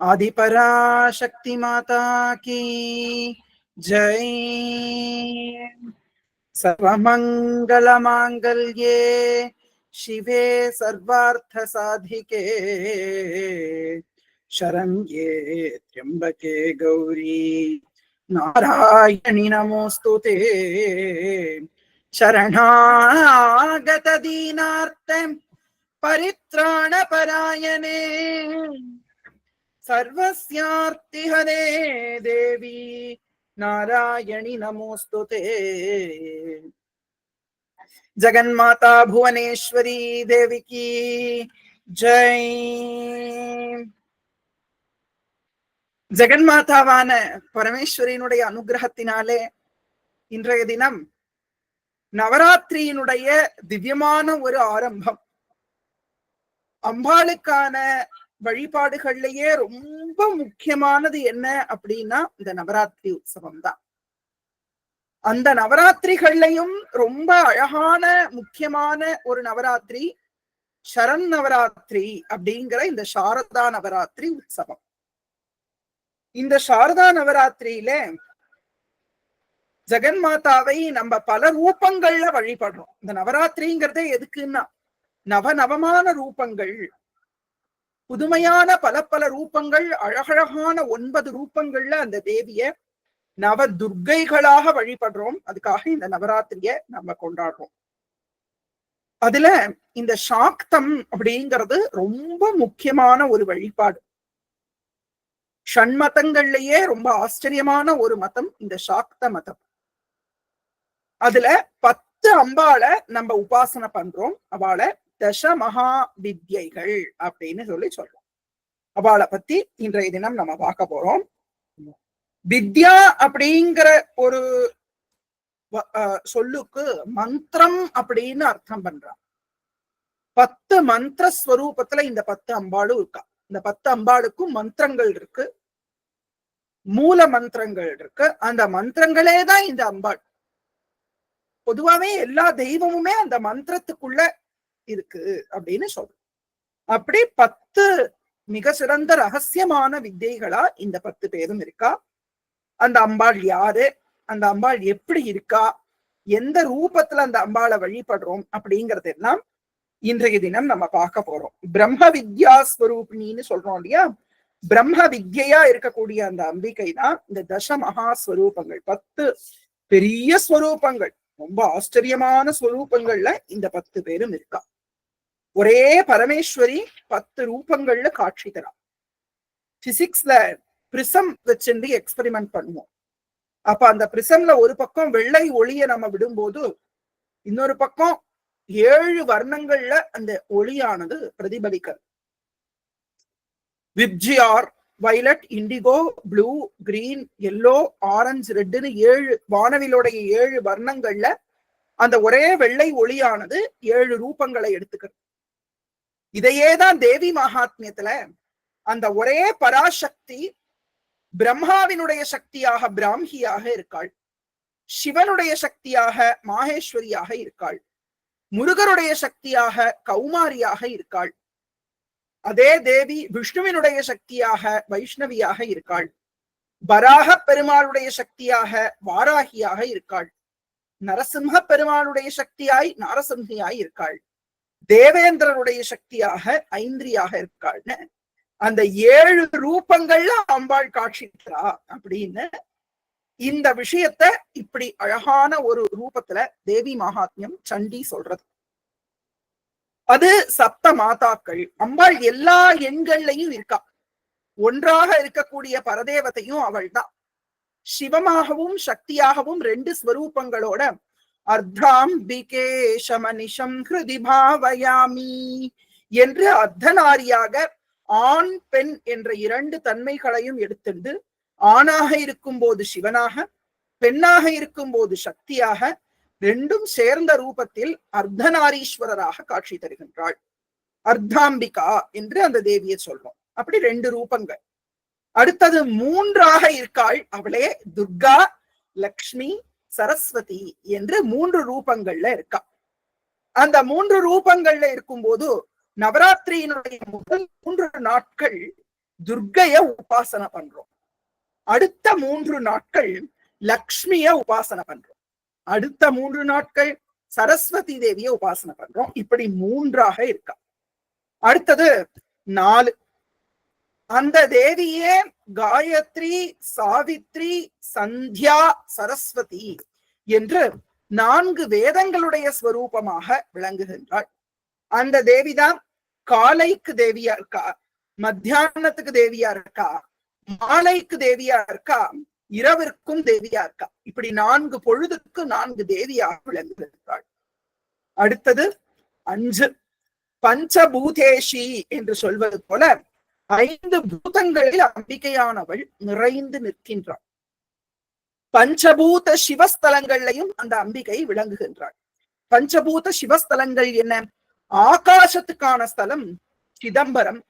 आदिपराशक्ति माता की जय। सर्वमंगल मांगल्ये शिवे सर्वार्थ साधिके शरण्ये त्र्यंबके गौरी नारायणि नमोस्तुते। शरणागत दीनार्थ परित्राण परायणे सर्वस्यार्तिहरे देवी नारायणि नमोस्तुते। जगन्माता भुवनेश्वरी देवी की जय। ஜெகன்மாதாவான பரமேஸ்வரியினுடைய அனுகிரகத்தினாலே இன்றைய தினம் நவராத்திரியினுடைய திவ்யமான ஒரு ஆரம்பம். அம்பாளுக்கான வழிபாடுகள்லயே ரொம்ப முக்கியமானது என்ன அப்படின்னா இந்த நவராத்திரி உற்சவம் தான். அந்த நவராத்திரிகள்லையும் ரொம்ப அழகான முக்கியமான ஒரு நவராத்திரி சரண் நவராத்திரி அப்படிங்கிற இந்த சாரதா நவராத்திரி உற்சவம். இந்த சாரதா நவராத்திரியில ஜெகன்மாதாவை நம்ம பல ரூபங்கள்ல வழிபடுறோம். இந்த நவராத்திரிங்கிறதே எதுக்குன்னா நவநவமான ரூபங்கள், புதுமையான பல பல ரூபங்கள், அழகழகான 9 ரூபங்கள்ல அந்த தேவிய நவ துர்க்கைகளாக வழிபடுறோம். அதுக்காக இந்த நவராத்திரிய நம்ம கொண்டாடுறோம். அதுல இந்த சாக்தம் அப்படிங்கிறது ரொம்ப முக்கியமான ஒரு வழிபாடு. ஷண்மதங்கள்லயே ரொம்ப ஆச்சரியமான ஒரு மதம் இந்த சாக்த மதம். அதுல 10 அம்பாளை நம்ம உபாசனை பண்றோம். அவளை தச மகா வித்யைகள் அப்படின்னு சொல்றோம். அவளை பத்தி இன்றைய தினம் நம்ம பார்க்க போறோம். வித்யா அப்படிங்கிற ஒரு சொல்லுக்கு மந்திரம் அப்படின்னு அர்த்தம் பண்றான். 10 மந்திர ஸ்வரூபத்துல இந்த 10 அம்பாளும் இருக்கா. இந்த 10 அம்பாளுக்கும் மந்திரங்கள் இருக்கு, மூல மந்திரங்கள் இருக்கு. அந்த மந்திரங்களே தான் இந்த அம்பாள். பொதுவாவே எல்லா தெய்வமுமே அந்த மந்திரத்துக்குள்ள இருக்கு அப்படின்னு சொல்றோம். அப்படி 10 மிக சிறந்த ரகசியமான வித்தைகளா இந்த 10 பேரும் இருக்கா. அந்த அம்பாள் யாரு, அந்த அம்பாள் எப்படி இருக்கா, எந்த ரூபத்துல அந்த அம்பாளை வழிபடுறோம் அப்படிங்கறது எல்லாம் இன்றைய தினம் நம்ம பார்க்க போறோம். பிரம்ம வித்யா ஸ்வரூபிணின்னு சொல்றோம் இல்லையா. பிரம்ம வித்யா இருக்கக்கூடிய அந்த அம்பிகை தான் இந்த தச மகா ஸ்வரூபங்கள். 10 பெரிய ஸ்வரூபங்கள், ரொம்ப ஆச்சரியமான ஸ்வரூபங்கள்ல இந்த 10 பேரும் இருக்கா. ஒரே பரமேஸ்வரி 10 ரூபங்கள்ல காட்சி தரா. பிசிக்ஸ்ல பிரிசம் வச்சிருந்து எக்ஸ்பெரிமெண்ட் பண்ணுவோம். அப்ப அந்த பிரிசம்ல ஒரு பக்கம் வெள்ளை ஒளிய நம்ம விடும்போது இன்னொரு பக்கம் 7 வர்ணங்கள்ல அந்த ஒளியானது பிரதிபலிக்கிறது. VIBGYOR, violet, indigo, blue, green, yellow, orange, ரெட்னு 7 வானவிலுடைய 7 வர்ணங்கள்ல அந்த ஒரே வெள்ளை ஒளியானது 7 ரூபங்களை எடுத்துக்கிறது. இதையேதான் தேவி மகாத்மியத்துல அந்த ஒரே பராசக்தி பிரம்மாவினுடைய சக்தியாக பிராமியாக இருக்காள், சிவனுடைய சக்தியாக மாகேஸ்வரியாக இருக்காள், முருகருடைய சக்தியாக கௌமாரியாக இருக்காள். அதே தேவி விஷ்ணுவினுடைய சக்தியாக வைஷ்ணவியாக இருக்காள், வராக பெருமாளுடைய சக்தியாக வாராகியாக இருக்காள், நரசிம்ம பெருமாளுடைய சக்தியாய் நாரசிம்ஹியாய் இருக்காள், தேவேந்திரனுடைய சக்தியாக ஐந்திரியாக இருக்காள்னு அந்த 7 ரூபங்கள்ல அம்பாள் காட்சிக்கிறா. அப்படின்னு இந்த விஷயத்த இப்படி அழகான ஒரு ரூபத்துல தேவி மகாத்மியம் சண்டி சொல்றது. அது சப்த மாதாக்கள். அம்பாள் எல்லா எண்கள்லையும் இருக்கா. ஒன்றாக இருக்கக்கூடிய பரதேவத்தையும் அவள் தான். சிவமாகவும் சக்தியாகவும் 2 ஸ்வரூபங்களோட அர்த்தாம்பிகே சமனிஷம் ஹிருதி பாவயாமி என்று அர்த்தநாரியாக ஆண் பெண் என்ற 2 தன்மைகளையும் எடுத்துண்டு ஆணாக இருக்கும் போது சிவனாக, பெண்ணாக இருக்கும் போது சக்தியாக, 2ம் சேர்ந்த ரூபத்தில் அர்த்தநாரீஸ்வரராக காட்சி தருகின்றாள். அர்த்தாம்பிகா என்று அந்த தேவியை சொல்றோம். அப்படி 2 ரூபங்கள். அடுத்தது 3ஆக இருக்காள். அவளே துர்கா, லக்ஷ்மி, சரஸ்வதி என்று 3 ரூபங்கள்ல இருக்கா. அந்த 3 ரூபங்கள்ல இருக்கும்போது நவராத்திரியினுடைய முதல் 3 நாட்கள் துர்க்கைய உபாசனை பண்றோம். அடுத்த 3 நாட்கள் லக்ஷ்மிய உபாசனை பண்றோம். அடுத்த 3 நாட்கள் சரஸ்வதி தேவிய உபாசனை பண்றோம். இப்படி 3ஆக இருக்கா. அடுத்தது 4. அந்த தேவியே காயத்ரி, சாவித்ரி, சந்தியா, சரஸ்வதி என்று 4 வேதங்களுடைய ஸ்வரூபமாக விளங்குகின்றாள். அந்த தேவிதான் காலைக்கு தேவியா இருக்கா, மத்தியானத்துக்கு தேவியா இருக்கா, மாலைக்கு தேவியா இருக்கா, இரவிற்கும் தேவியா இருக்கா. இப்படி 4 பொழுதுக்கு 4 தேவியாக விளங்குகின்றாள். அடுத்தது 5. பஞ்சபூதேஷி என்று சொல்வது போல 5 பூதங்களில் அம்பிகையானவள் நிறைந்து நிற்கின்றாள். பஞ்சபூத சிவஸ்தலங்களையும் அந்த அம்பிகை விளங்குகின்றாள். பஞ்சபூத சிவஸ்தலங்கள் என்ன? ஆகாசத்துக்கான ஸ்தலம் சிதம்பரம்,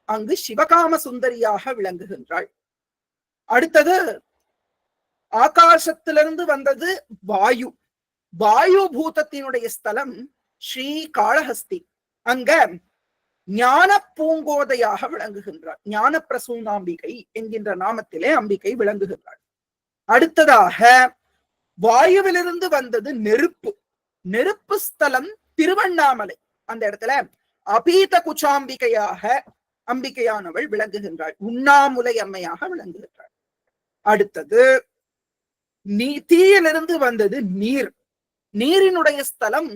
அங்கு சிவகாம சுந்தரியாக விளங்குகின்றாள். அடுத்தது ஆகாசத்திலிருந்து வந்தது வாயு. வாயு பூதத்தினுடைய ஸ்தலம் ஸ்ரீ காளஹஸ்தி, அங்க ஞான பூங்கோதையாக விளங்குகின்றாள். ஞான பிரசூனாம்பிகை என்கின்ற நாமத்திலே அம்பிகை விளங்குகின்றாள். அடுத்ததாக வாயுவிலிருந்து வந்தது நெருப்பு. நெருப்பு ஸ்தலம் திருவண்ணாமலை, அந்த இடத்துல அபீத குச்சாம்பிகையாக அம்பிகையானவள் விளங்குகின்றாள். உண்ணாமுலை அம்மையாக விளங்குகின்றாள். அடுத்தது தீயிலிருந்து வந்தது நீர். நீரினுடைய ஸ்தலம்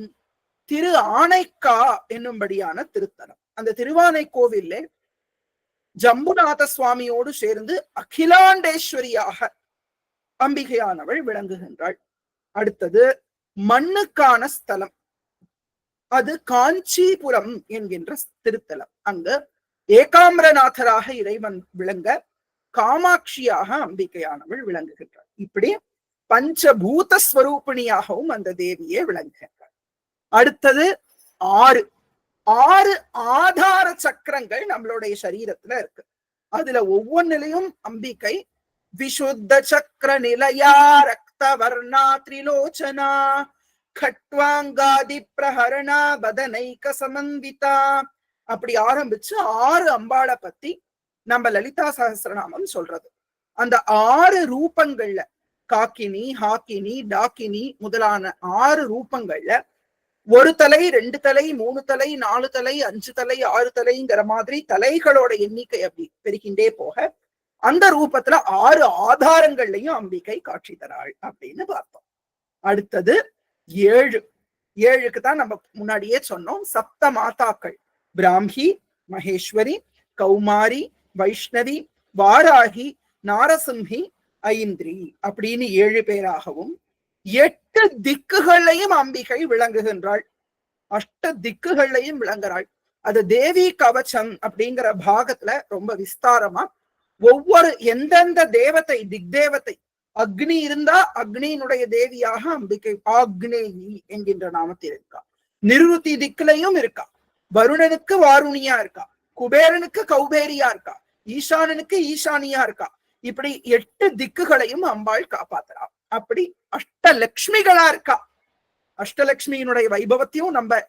திரு ஆனைக்கா என்னும்படியான திருத்தலம். அந்த திருவானைக்கோவில்ல ஜம்புநாத சுவாமியோடு சேர்ந்து அகிலாண்டேஸ்வரியாக அம்பிகையானவள் விளங்குகின்றாள். அடுத்தது மண்ணுக்கான ஸ்தலம், அது காஞ்சிபுரம் என்கின்ற திருத்தலம். அங்கு ஏகாம்பரநாதராக இறைவன் விளங்க காமாட்சியாக அம்பிகையானவள் விளங்குகின்றாள். இப்படி பஞ்சபூத ஸ்வரூபிணியாகவும் அந்த தேவியே விளங்குகின்றாள். அடுத்தது 6 ஆதார சக்கரங்கள் நம்மளுடைய சரீரத்துல இருக்கு. அதுல ஒவ்வொன்னிலையும் அம்பிகை விசுத்த சக்கர நிலையா ரக்த வர்ணா திரிலோச்சனா கட்வாங்காதி பிரஹரணா பதனைக சமன்விதா அப்படி ஆரம்பிச்சு 6 அம்பாளை பத்தி நம்ம லலிதா சஹஸ்ரநாமம் சொல்றது. அந்த 6 ரூபங்கள்ல காக்கினி, ஹாக்கினி, டாக்கினி முதலான 6 ரூபங்கள்ல 1 தலை, 2 தலை, 3 தலை, 4 தலை, 5 தலை, 6 தலைங்கிற மாதிரி தலைகளோட எண்ணிக்கை அப்படி பெருகின்றே போக அந்த ரூபத்துல 6 ஆதாரங்கள்லையும் அம்பிகை காட்சி தராள் அப்படின்னு பார்த்தோம். அடுத்தது 7க்கு தான் நம்ம முன்னாடியே சொன்னோம். சப்த மாதாக்கள் பிராமி, மகேஸ்வரி, கௌமாரி, வைஷ்ணவி, வாராகி, நாரசிம்ஹி, ஐந்திரி அப்படின்னு 7 பேராகவும் 8 திக்குகளையும் அம்பிகை விளங்குகின்றாள். 8 திக்குகளையும் விளங்குறாள். அது தேவி கவச்சம் அப்படிங்கிற பாகத்துல ரொம்ப விஸ்தாரமா ஒவ்வொரு எந்தெந்த தேவத்தை, திக்தேவத்தை, அக்னி இருந்தா அக்னியினுடைய தேவியாக அம்பிகை ஆக்னேயி என்கின்ற நாமத்தில் இருக்கா. நிருதி திக்குலையும் இருக்கா. வருணனுக்கு வாருணியா இருக்கா, குபேரனுக்கு கௌபேரியா இருக்கா, ஈசானனுக்கு ஈசானியா இருக்கா. இப்படி 8 திக்குகளையும் அம்பாள் காப்பாத்துறா. அப்படி அஷ்டலக்ஷ்மிகளா இருக்கா. அஷ்டலக்ஷ்மியினுடைய வைபவத்தையும் நம்ம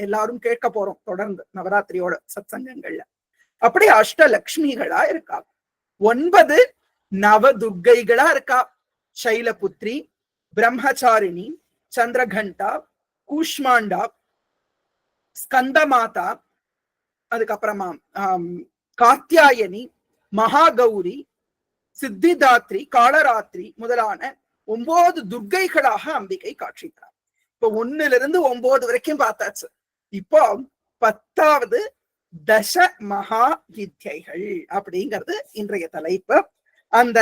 எல்லாரும் கேட்க போறோம் தொடர்ந்து நவராத்திரியோட சத்சங்கங்கள்ல. அப்படி அஷ்டலக்ஷ்மிகளா இருக்கா. 9 நவதுர்க்கைகளா இருக்கா. சைலபுத்ரி, பிரம்மச்சாரிணி, சந்திரகண்டா, கூஷ்மாண்டா, ஸ்கந்தமாதா, அதுக்கப்புறமா காத்தியாயனி, மகாகௌரி, சித்திதாத்ரி, காளராத்திரி முதலான 9 துர்க்கைகளாக அம்பிகை காட்சி தரார். இப்ப 1லிருந்து 9 வரைக்கும் பார்த்தாச்சு. இப்போ 10வது தச மகா வித்யைகள் அப்படிங்கிறது இன்றைய தலைப்பு. அந்த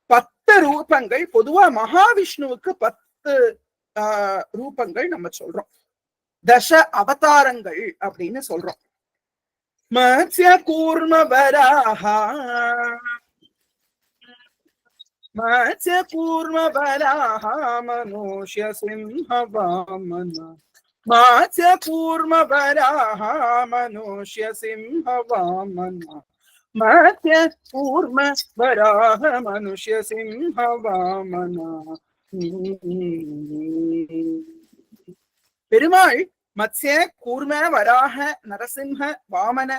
10 ரூபங்கள் பொதுவா மகாவிஷ்ணுவுக்கு 10 ரூபங்கள் நம்ம சொல்றோம். தச அவதாரங்கள் அப்படின்னு சொல்றோம். மத்ஸ்ய கூர்ம வராஹா, மத்ஸ்ய கூர்ம வராஹா மனுஷ்ய சிம்ஹ வாமன, மத்ஸ்ய கூர்ம வராஹா மனுஷ்ய சிம்ஹ வாமன, மத்ஸ்ய கூர்ம வராஹ மனுஷ்ய சிம்ஹ வாமன. பெருமாள் மத்ஸ்ய கூர்ம வராக நரசிம்ஹ வாமன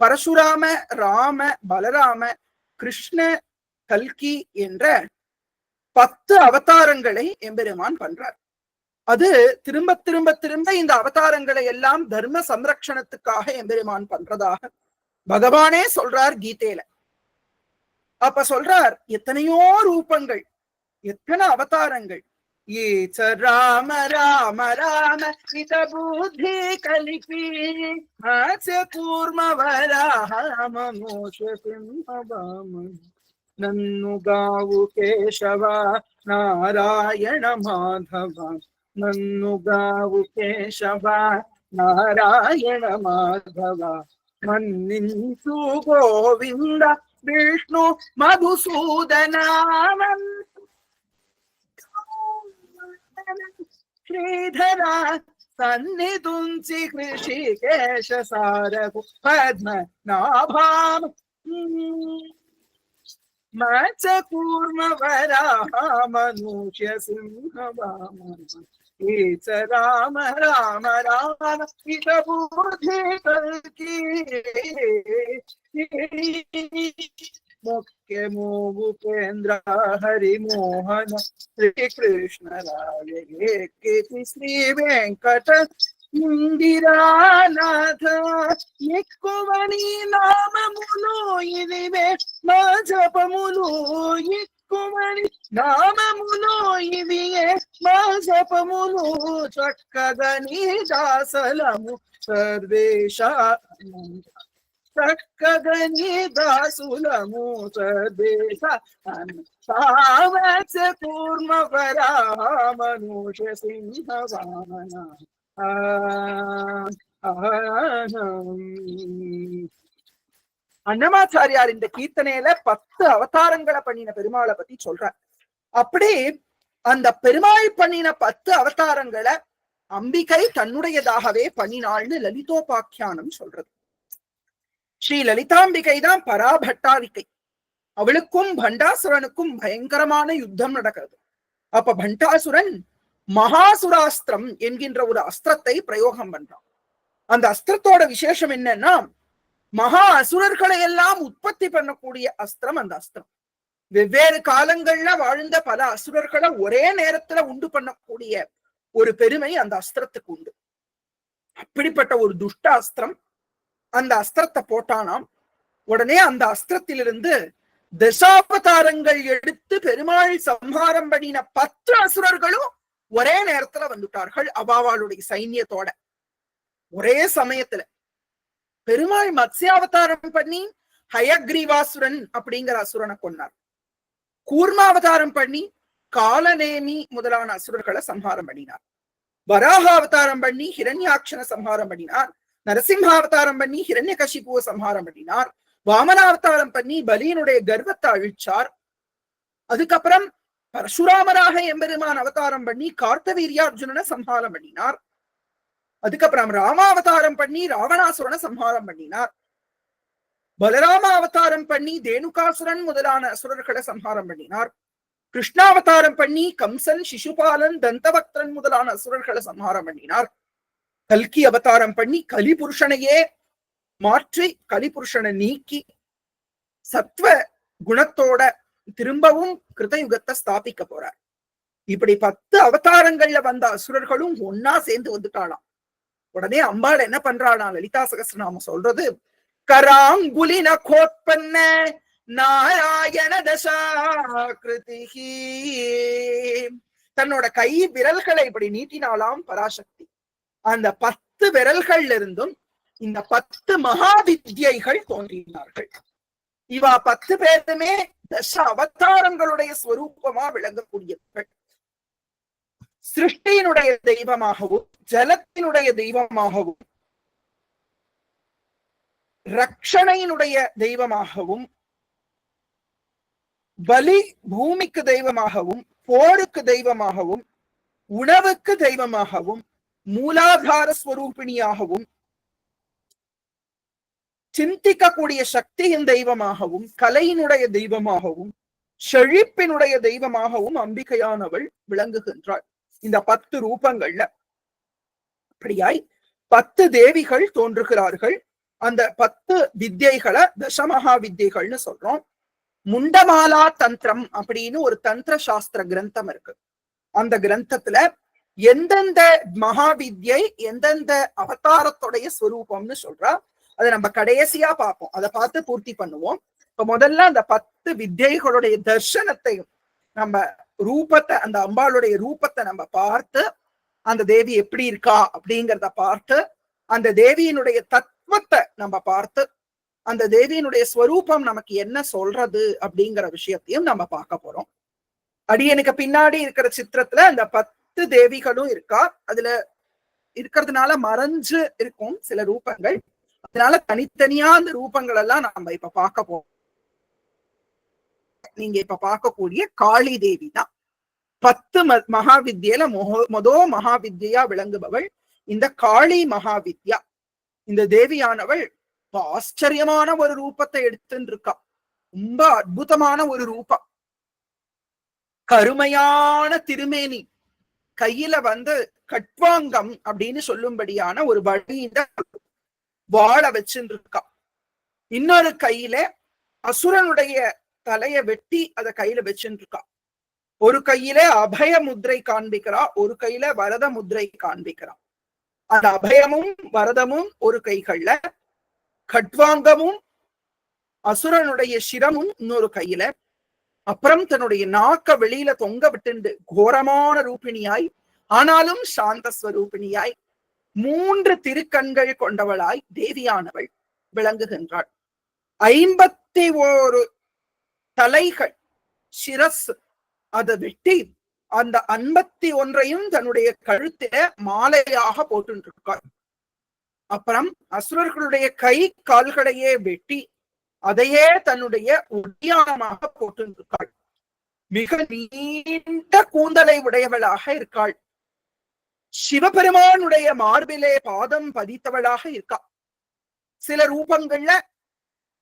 பரசுராம, ராம, பலராம, கிருஷ்ண, கல்கி என்ற 10 அவதாரங்களை எம்பெருமான் பண்றார். அது திரும்ப திரும்ப திரும்ப இந்த அவதாரங்களை எல்லாம் தர்ம சம்ரக்ஷணத்துக்காக எம்பெருமான் பண்றதாக பகவானே சொல்றார் கீதையில. அப்ப சொல்றார் எத்தனையோ ரூபங்கள், எத்தனை அவதாரங்கள். ஏச்ச ராம ராம ராம இத புத்தி கலிபி ஆச்ச கூர்ம வராம மோஷ சிம்ஹவாம நன்னு காவு கேசவ நாராயண மாதவ நன்னு காவு கேசவ நாராயಣ ಮಾಧವ ಮನ್ನಿಂತು ಗೋವಿಂದ ವಿಷ್ಣು ಮಧುಸೂದನ ಶ್ರೀಧರ ಸನ್ನಿಧುಂಸಿ ಕೃಷಿಕೇಶ ಸಾರಗು ಪದ್ಮ ನಾಭಾಮ ಮಚ ಕೂರ್ಮ ವರಾಹ ಮನುಷ್ಯ ಸಿಂಹವಾಮ ಏಚ ರಾಮ ರಾಮ ರಾಮ ಇತ ಬುದ್ಧಿ ಕಲ್ಕಿ ಮುಖ್ಯ ಭೂಪೇಂದ್ರ ಹರಿ ಮೋಹನ ಶ್ರೀ ಕೃಷ್ಣ ರಾಯ ಶ್ರೀ ವೆಂಕಟ ఇందిరానాథ ఎక్కువని నామములు ఇదివే మా జపములు ఎక్కువని నామములు ఇవియే మా జపములు చక్కగని దాసలము సర్వేశ చక్కగని దాసులము సర్వేశ సావచ కూర్మ వరాహ మనుష సింహ వామన அன்னமாச்சாரியார் இந்த கீர்த்தனையில 10 அவதாரங்களை பண்ணின பெருமாளை பத்தி சொல்றார். அப்படி அந்த பெருமாள் பண்ணின 10 அவதாரங்களை அம்பிகை தன்னுடையதாகவே பண்ணினாள்னு லலிதோபாக்கியானம் சொல்றது. ஸ்ரீ லலிதாம்பிகை தான் பராபட்டாரிகை. அவளுக்கும் பண்டாசுரனுக்கும் பயங்கரமான யுத்தம் நடக்கிறது. அப்ப பண்டாசுரன் மகாசுராஸ்திரம் என்கின்ற ஒரு அஸ்திரத்தை பிரயோகம் பண்றான். அந்த அஸ்திரத்தோட விசேஷம் என்னன்னா, மகா அசுரர்களை எல்லாம் உற்பத்தி பண்ணக்கூடிய அஸ்திரம் அந்த அஸ்திரம். வெவ்வேறு காலங்கள்ல வாழ்ந்த பல அசுரர்களை ஒரே நேரத்துல உண்டு பண்ணக்கூடிய ஒரு பெருமை அந்த அஸ்திரத்துக்கு உண்டு. அப்படிப்பட்ட ஒரு துஷ்ட அஸ்திரம். அந்த அஸ்திரத்தை போட்டானாம். உடனே அந்த அஸ்திரத்திலிருந்து தசாவதாரங்கள் எடுத்து பெருமாள் சம்ஹாரம் பண்ணின 10 அசுரர்களும் ஒரே நேரத்துல வந்துட்டார்கள். அவாவாளுடைய சைன்யத்தோட ஒரே சமயத்துல. பெருமாள் மத்ஸ்யாவதாரம் பண்ணி ஹயக்ரீவாசுரன் அப்படிங்கிற அசுரனை கொன்னார். கூர்மாவதாரம் பண்ணி காலநேமி முதலான அசுரர்களை சம்ஹாரம் பண்ணினார். வராகாவதாரம் பண்ணி ஹிரண்யாட்சனை சம்ஹாரம் பண்ணினார். நரசிம்ஹாவதாரம் பண்ணி ஹிரண்யகசிபுவை சம்ஹாரம் பண்ணினார். வாமனாவதாரம் பண்ணி பலியினுடைய கர்வத்தை அழிச்சார். அதுக்கப்புறம் பரசுராமராக எம்பெருமான் அவதாரம் பண்ணி கார்த்தவீரியார்ஜுனனை சம்ஹாரம் பண்ணினார். அதுக்கப்புறம் ராமாவதாரம் பண்ணி ராவணாசுரனை சம்ஹாரம் பண்ணினார். பலராம அவதாரம் பண்ணி தேனுகாசுரன் முதலான அசுரர்களை சம்ஹாரம் பண்ணினார். கிருஷ்ணாவதாரம் பண்ணி கம்சன், சிசுபாலன், தந்தவக்தன் முதலான அசுரர்களை சம்ஹாரம் பண்ணினார். கல்கி அவதாரம் பண்ணி கலிபுருஷனையே மாற்றி கலிபுருஷனை நீக்கி சத்வ குணத்தோட திரும்பவும் கிருதயுகத்தை ஸ்தாபிக்க போறார். இப்படி 10 அவதாரங்கள்ல வந்த அசுரர்களும் ஒன்னா சேர்ந்து வந்துட்டாளாம். உடனே அம்பாள் என்ன பண்றாளாம்? லலிதா சகஸ்ரநாமம் சொல்றது, கராங்குலின கோட்பன்ன நாராயண தசாகிருதிஹி. தன்னோட கை விரல்களை இப்படி நீட்டினாலாம் பராசக்தி. அந்த 10 விரல்கள்ல இருந்தும் இந்த 10 மகாவித்யைகள் தோன்றினார்கள். இவா 10 பேருமே தச அவதாரங்களுடைய ஸ்வரூபமா விளங்கக்கூடியவர்கள். சிருஷ்டியினுடைய தெய்வமாகவும் ஜலத்தினுடைய தெய்வமாகவும் ரக்ஷணையினுடைய தெய்வமாகவும் பலி பூமிக்கு தெய்வமாகவும் போருக்கு தெய்வமாகவும் உணவுக்கு தெய்வமாகவும் மூலாதார ஸ்வரூபிணியாகவும் சிந்திக்கக்கூடிய சக்தியின் தெய்வமாகவும் கலையினுடைய தெய்வமாகவும் செழிப்பினுடைய தெய்வமாகவும் அம்பிகையானவள் விளங்குகின்றாள் இந்த 10 ரூபங்கள்ல. அப்படியாய் 10 தேவிகள் தோன்றுகிறார்கள். அந்த 10 வித்யைகளை தசமகா வித்யைகள்னு சொல்றோம். முண்டமாலா தந்திரம் அப்படின்னு ஒரு தந்திர சாஸ்திர கிரந்தம் இருக்கு. அந்த கிரந்தத்துல எந்தெந்த மகாவித்யை எந்தெந்த அவதாரத்துடைய ஸ்வரூபம்னு சொல்றா. அதை நம்ம கடைசியா பார்ப்போம். அதை பார்த்து பூர்த்தி பண்ணுவோம். இப்ப முதல்ல அந்த 10 வித்யைகளுடைய தர்சனத்தையும் நம்ம ரூபத்தை, அந்த அம்பாளுடைய ரூபத்தை நம்ம பார்த்து, அந்த தேவி எப்படி இருக்கா அப்படிங்கிறத பார்த்து, அந்த தேவியினுடைய தத்துவத்தை நம்ம பார்த்து, அந்த தேவியினுடைய ஸ்வரூபம் நமக்கு என்ன சொல்றது அப்படிங்கிற விஷயத்தையும் நம்ம பார்க்க போறோம். அடியனுக்கு பின்னாடி இருக்கிற சித்திரத்துல அந்த 10 தேவிகளும் இருக்கா. அதுல இருக்கிறதுனால மறைஞ்சு இருக்கும் சில ரூபங்கள். அதனால தனித்தனியா அந்த ரூபங்கள் எல்லாம் நம்ம இப்ப பார்க்க போறோம். நீங்க இப்ப பார்க்கக்கூடிய காளி தேவி தான் 10 மகாவித்யில மொதோ மகாவித்யா விளங்குபவள் இந்த காளி மகாவித்யா. இந்த தேவியானவள் ஆச்சரியமான ஒரு ரூபத்தை எடுத்துட்டு இருக்கா. ரொம்ப அற்புதமான ஒரு ரூபம். கருமையான திருமேனி, கையில கட்வாங்கம் அப்படின்னு சொல்லும்படியான ஒரு வழியில வாழ வச்சுட்டு இருக்கா. இன்னொரு கையில அசுரனுடைய தலைய வெட்டி அதை கையில வச்சுட்டு இருக்கா. ஒரு கையில அபய முத்திரை காண்பிக்கிறா, ஒரு கையில வரத முத்திரை காண்பிக்கிறா. அந்த அபயமும் வரதமும் ஒரு கைகள்ல, கட்வாங்கமும் அசுரனுடைய சிரமும் இன்னொரு கையில, அப்புறம் தன்னுடைய நாக்க வெளியில தொங்க விட்டு கோரமான ரூபிணியாய் ஆனாலும் சாந்த ஸ்வரூபிணியாய் 3 திருக்கண்கள் கொண்டவளாய் தேவியானவள் விளங்குகின்றாள். 51 தலைகள் சிரஸ் அதை வெட்டி அந்த 51ஐயும் தன்னுடைய கழுத்தில மாலையாக போட்டுருக்காள். அப்புறம் அசுரர்களுடைய கை கால்களையே வெட்டி அதையே தன்னுடைய உத்தியானமாக போட்டுருக்காள். மிக நீண்ட கூந்தலை உடையவளாக இருக்காள். சிவபெருமானுடைய மார்பிலே பாதம் பதித்தவளாக இருக்கா. சில ரூபங்கள்ல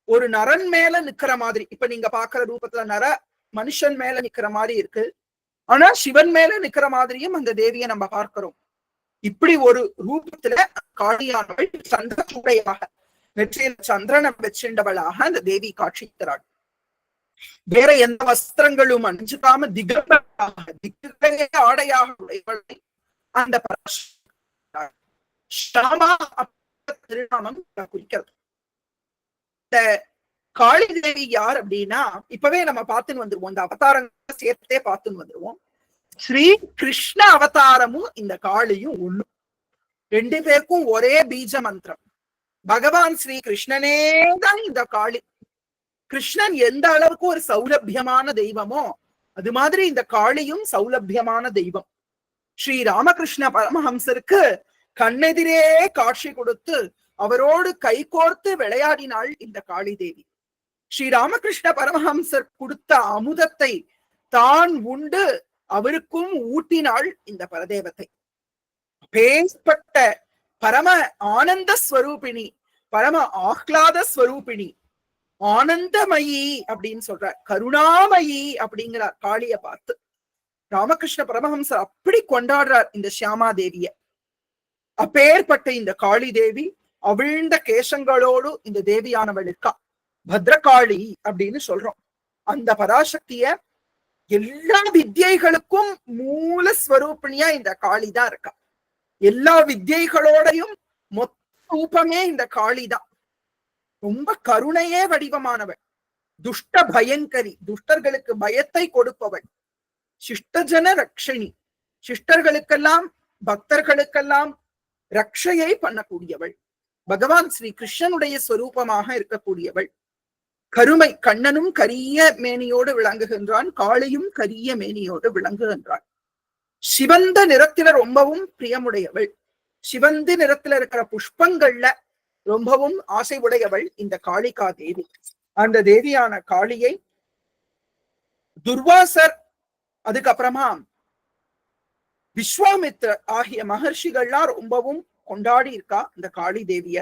ஒரு நரன் மேல நிக்கிற மாதிரி, இப்ப நீங்க பாக்குற ரூபத்துல மனுஷன் மேல நிக்கிற மாதிரி இருக்கு. ஆனா சிவன் மேல நிக்கிற மாதிரியும் அந்த தேவியை நம்ம பார்க்கிறோம். இப்படி ஒரு ரூபத்துல காளியானவள் சந்திரசூடையாக நெற்றியில் சந்திரனை வச்சின்றவளாக அந்த தேவி காட்சிக்கிறாள். வேற எந்த வஸ்திரங்களும் அணிஞ்சுக்காம திகழ்ச்சியே ஆடையாக உடையவளை அந்த திருநாமம் குறிக்கிறது. இந்த காளி தேவி யார் அப்படின்னா, இப்பவே நம்ம பார்த்துன்னு வந்துருவோம். இந்த அவதாரங்களை சேர்த்தே பார்த்துன்னு வந்துருவோம். ஸ்ரீ கிருஷ்ண அவதாரமும் இந்த காளியும் ஒண்ணு. 2 பேருக்கும் ஒரே பீஜ மந்திரம். பகவான் ஸ்ரீ கிருஷ்ணனே தான் இந்த காளி. கிருஷ்ணன் எந்த அளவுக்கு ஒரு சௌலபியமான தெய்வமோ அது மாதிரி இந்த காளியும் சௌலபியமான தெய்வம். ஸ்ரீ ராமகிருஷ்ண பரமஹம்சருக்கு கண்ணெதிரே காட்சி கொடுத்து அவரோடு கைகோர்த்து விளையாடினாள் இந்த காளி தேவி. ஸ்ரீ ராமகிருஷ்ண பரமஹம்சர் கொடுத்த அமுதத்தை தான் உண்டு அவருக்கும் ஊட்டினாள் இந்த பரதேவத்தை. பேசப்பட்ட பரம ஆனந்த ஸ்வரூபிணி, பரம ஆஹ்லாத ஸ்வரூபிணி, ஆனந்தமயி அப்படின்னு சொல்றார். கருணாமயி அப்படிங்கிறார் காளிய பார்த்து. ராமகிருஷ்ண பரமஹம்சர் அப்படி கொண்டாடுறார் இந்த சியாமா தேவிய. அப்பேற்பட்ட இந்த காளி தேவி அவிழ்ந்த கேசங்களோடு இந்த தேவியானவள் இருக்கா. பத்ரகாளி அப்படின்னு சொல்றோம். அந்த பராசக்திய எல்லா வித்யைகளுக்கும் மூல ஸ்வரூபிணியா இந்த காளி தான் இருக்கா. எல்லா வித்யைகளோடையும் மொத்த ரூபமே இந்த காளி தான். ரொம்ப கருணையே வடிவமானவள், துஷ்ட பயங்கரி, துஷ்டர்களுக்கு பயத்தை கொடுப்பவள், சிஷ்டஜன ரக்ஷிணி, சிஷ்டர்களுக்கெல்லாம் பக்தர்களுக்கெல்லாம் ரக்ஷையை பண்ணக்கூடியவள், பகவான் ஸ்ரீ கிருஷ்ணனுடைய ஸ்வரூபமாக இருக்கக்கூடியவள். கருமை, கண்ணனும் கரிய மேனியோடு விளங்குகின்றான், காளியும் கரிய மேனியோடு விளங்குகின்றான். சிவந்த நிறத்தில ரொம்பவும் பிரியமுடையவள். சிவந்த நிறத்துல இருக்கிற புஷ்பங்கள்ல ரொம்பவும் ஆசை உடையவள் இந்த காளிகா தேவி. அந்த தேவியான காளியை துர்வாசர், அதுக்கப்புறமா விஸ்வாமித்ரர் ஆகிய மகர்ஷிகள்லாம் ரொம்பவும் கொண்டாடி இருக்கா இந்த காளி தேவிய.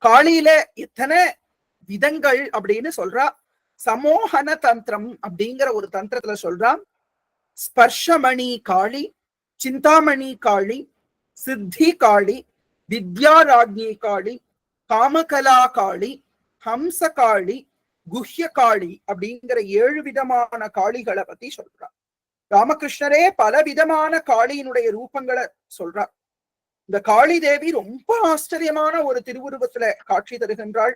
காளியில எத்தனை விதங்கள் அப்படின்னு சொல்றா. சமோகன தந்திரம் அப்படிங்கிற ஒரு தந்திரத்துல சொல்றா. ஸ்பர்ஷமணி காளி, சிந்தாமணி காளி, சித்தி காளி, வித்யாராஜ்ஞி காளி, காமகலா காளி, ஹம்ச காளி, குஹ்ய காளி அப்படிங்கிற 7 விதமான காளிகளை பத்தி சொல்றார். ராமகிருஷ்ணரே பல விதமான காளியினுடைய ரூபங்களை சொல்றார். இந்த காளி தேவி ரொம்ப ஆச்சரியமான ஒரு திருவுருவத்துல காட்சி தருகின்றாள்.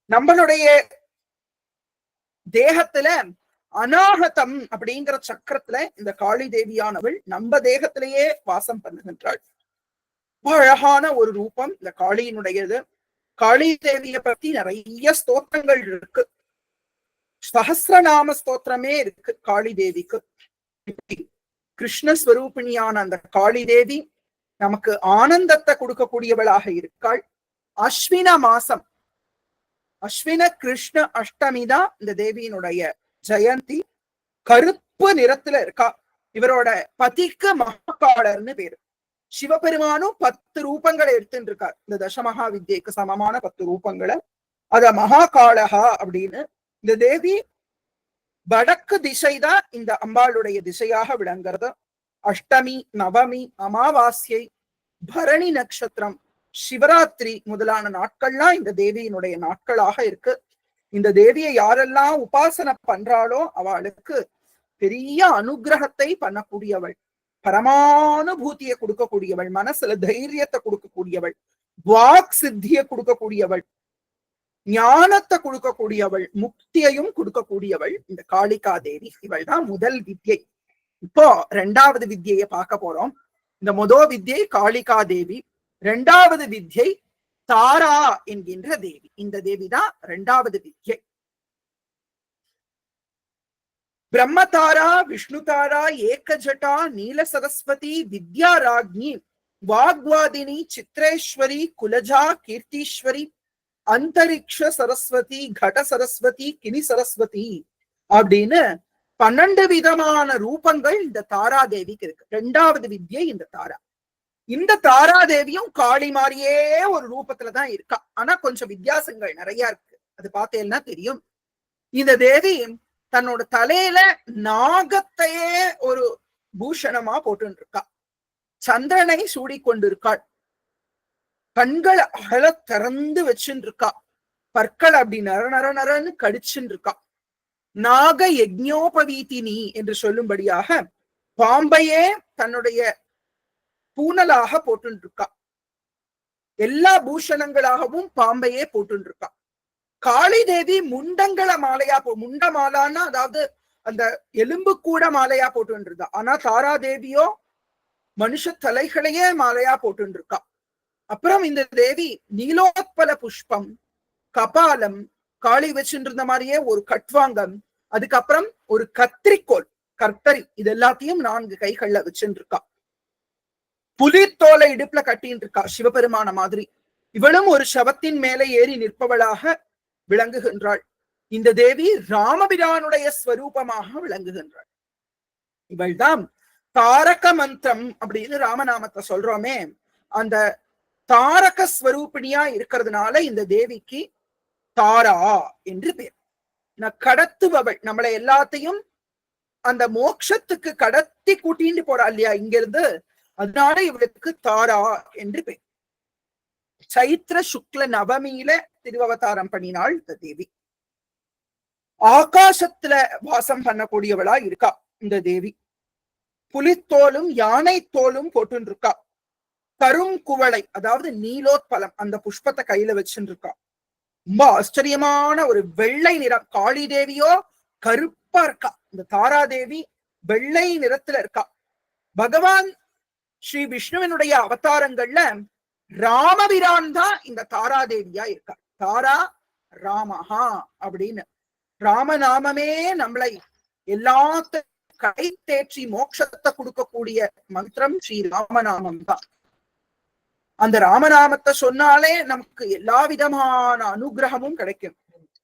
நம்மளுடைய தேகத்துல அநாகதம் அப்படிங்கிற சக்கரத்துல இந்த காளி தேவியானவள் நம்ம தேகத்திலேயே வாசம் பண்ணுகின்றாள். அழகான ஒரு ரூபம் இந்த காளியினுடையது. காளி தேவிய பத்தி நிறைய ஸ்தோத்திரங்கள் இருக்கு. சஹஸ்ரநாம ஸ்தோத்திரமே இருக்கு காளி தேவிக்கு. கிருஷ்ணஸ்வரூபிணியான அந்த காளி தேவி நமக்கு ஆனந்தத்தை கொடுக்கக்கூடியவளாக இருக்காள். அஸ்வின மாசம், அஸ்வின கிருஷ்ண அஷ்டமி தான் இந்த தேவியினுடைய ஜெயந்தி. கருப்பு நிறத்துல இருக்கா. இவரோட பதிக்கு மகாகாலர்னு பேரு. சிவபெருமானும் 10 ரூபங்களை எடுத்துட்டு இருக்கார். இந்த தசமகா வித்யைக்கு சமமான 10 ரூபங்களை அத மகாகாலகா அப்படின்னு. இந்த தேவி வடக்கு திசைதான் இந்த அம்பாளுடைய திசையாக விளங்குறது. அஷ்டமி, நவமி, அமாவாஸ்யை, பரணி நட்சத்திரம், சிவராத்திரி முதலான நாட்கள்லாம் இந்த தேவியினுடைய நாட்களாக இருக்கு. இந்த தேவியை யாரெல்லாம் உபாசனை பண்றாளோ அவளுக்கு பெரிய அனுகிரகத்தை பண்ணக்கூடியவள், பரமானுபூதியை கொடுக்கக்கூடியவள், மனசுல தைரியத்தை கொடுக்கக்கூடியவள், வாக் சித்தியை கொடுக்கக்கூடியவள், ஞானத்தை கொடுக்கக்கூடியவள், முக்தியையும் கொடுக்கக்கூடியவள் இந்த காளிகா தேவி. இவள் தான் முதல் வித்யை. இப்போ 2வது வித்யையை பார்க்க போறோம். இந்த முதல் வித்யை காளிகா தேவி, 2வது வித்யை தாரா என்கின்ற தேவி. இந்த தேவி தான் 2வது வித்யை. பிரம்மதாரா, விஷ்ணுதாரா, ஏகஜட்டா, நீல சரஸ்வதி, வித்யாராக்னி, வாக்வாதினி, சித்ரேஸ்வரி, குலஜா, கீர்த்தீஸ்வரி, அந்தரிக்ஷ சரஸ்வதி, கட சரஸ்வதி, கினி சரஸ்வதி அப்படின்னு 12 விதமான ரூபங்கள் இந்த தாரா தேவிக்கு இருக்கு. 2வது வித்யை இந்த தாரா. இந்த தாரா தேவியும் காளி மாதிரியே ஒரு ரூபத்துலதான் இருக்கா. ஆனா கொஞ்சம் வித்தியாசங்கள் நிறைய இருக்கு. அது பார்த்தேன்னா தெரியும். இந்த தேவி தன்னோட தலையில நாகத்தையே ஒரு பூஷணமா போட்டு இருக்கா. சந்திரனை சூடிக்கொண்டிருக்காள். கண்கள் அகல திறந்து வச்சுட்டு இருக்கா. பற்கள் அப்படி நர நர நரன்னு கடிச்சுட்டு இருக்கா. நாக யஜ்ஞோபவீதினி என்று சொல்லும்படியாக பாம்பையே தன்னுடைய பூனலாக போட்டு இருக்கா. எல்லா பூஷணங்களாகவும் பாம்பையே போட்டு இருக்கா. காளி தேவி முண்டங்கள மாலையா முண்ட மாலான்னா அதாவது அந்த எலும்பு கூட மாலையா போட்டு இருந்தா. ஆனா தாரா தேவியோ மனுஷ தலைகளையே மாலையா போட்டு இருக்கா. அப்புறம் இந்த தேவி நீலோத்பல புஷ்பம், கபாலம், காளி வச்சுட்டு இருந்த மாதிரியே ஒரு கட்வாங்கம், அதுக்கப்புறம் ஒரு கத்திரிக்கோள், கர்த்தரி, இது எல்லாத்தையும் 4 கைகள்ல வச்சுட்டு இருக்கா. புலித்தோலை இடுப்புல கட்டின்னு இருக்கா சிவபெருமான மாதிரி. இவளும் ஒரு சவத்தின் மேலே ஏறி நிற்பவளாக விளங்குகின்றாள். இந்த தேவி ராமபிரானுடைய ஸ்வரூபமாக விளங்குகின்றாள். இவள்தான் தாரக மந்திரம் அப்படின்னு ராமநாமத்தை சொல்றோமே, அந்த தாரக ஸ்வரூபிணியா இருக்கிறதுனால இந்த தேவிக்கு தாரா என்று பேர். கடத்துபவள், நம்மளை எல்லாத்தையும் அந்த மோட்சத்துக்கு கடத்தி கூட்டிட்டு போறா இல்லையா இங்க இருந்து, அதனால இவளுக்கு தாரா என்று பேர். சைத்திர சுக்ல நவமியில திருவவதாரம் பண்ணினாள் இந்த தேவி. ஆகாசத்துல வாசம் பண்ணக்கூடியவளா இருக்கா இந்த தேவி. புலித்தோலும் யானை தோலும் போட்டு இருக்கா. கருங்குவளை அதாவது நீலோத்பலம் அந்த புஷ்பத்தை கையில வச்சுட்டு இருக்கா. ரொம்ப ஆச்சரியமான ஒரு வெள்ளை நிறம். காளி தேவியோ கருப்பா இருக்கா. இந்த தாரா தேவி வெள்ளை நிறத்துல இருக்கா. பகவான் ஸ்ரீ விஷ்ணுவினுடைய அவதாரங்கள்ல ராமபிரான் தான் இந்த தாரா தேவியா இருக்கா. தாரா ராமஹா அப்படின்னு ராமநாமமே நம்மளை எல்லாத்தையும் கை தேற்றி மோட்சத்தை கொடுக்கக்கூடிய மந்திரம் ஸ்ரீ ராமநாமம் தான். அந்த ராமநாமத்தை சொன்னாலே நமக்கு எல்லா விதமான அனுகிரகமும் கிடைக்கும்.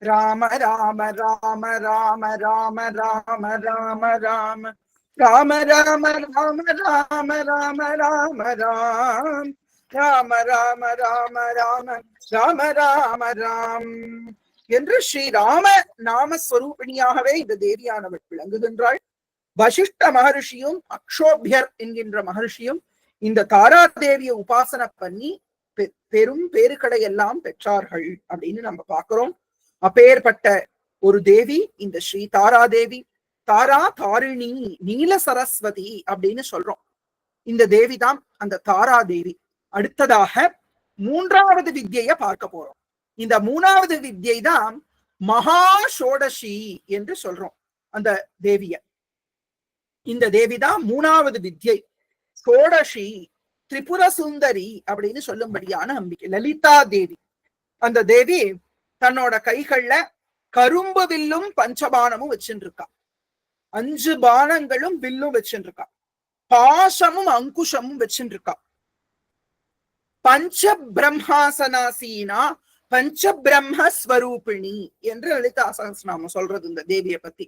ராம ராம ராம ராம ராம ராம ராம ராம ராம ராம ராம ராம ராம ராம ராம் ராம ராம ராம ராம ராம ராம ராம் என்று ஸ்ரீராம நாமஸ்வரூபிணியாகவே இந்த தேவியானவள் விளங்குகின்றாள். வசிஷ்ட மகர்ஷியும் அக்ஷோபியர் என்கின்ற மகர்ஷியும் இந்த தாரா தேவியை உபாசனை பண்ணி பெரும் பேருக்களை எல்லாம் பெற்றார்கள் அப்படின்னு நம்ம பாக்குறோம். அப்பேற்பட்ட ஒரு தேவி இந்த ஸ்ரீ தாரா தேவி. தாரா தாரிணி நீல சரஸ்வதி அப்படின்னு சொல்றோம். இந்த தேவி தான் அந்த தாரா தேவி. அடுத்ததாக மூன்றாவது வித்யைய பார்க்க போறோம். இந்த மூணாவது வித்யை தான் மகா ஷோடசி என்று சொல்றோம் அந்த தேவிய. இந்த தேவிதான் மூணாவது வித்யை ஷோடசி திரிபுர சுந்தரி அப்படின்னு சொல்லும்படியான அம்பிகை லலிதா தேவி. அந்த தேவி தன்னோட கைகள்ல கரும்பு வில்லும் பஞ்சபானமும் வச்சுருக்கா. 5 பானங்களும் வில்லும் வச்சுருக்கா. பாசமும் அங்குஷமும் வச்சுருக்கா. பஞ்ச பிரம்மாசனாசீனா பஞ்ச பிரம்மஸ்வரூபிணி என்று லலிதா சஹஸ்ரநாமம் சொல்றது இந்த தேவியை பத்தி.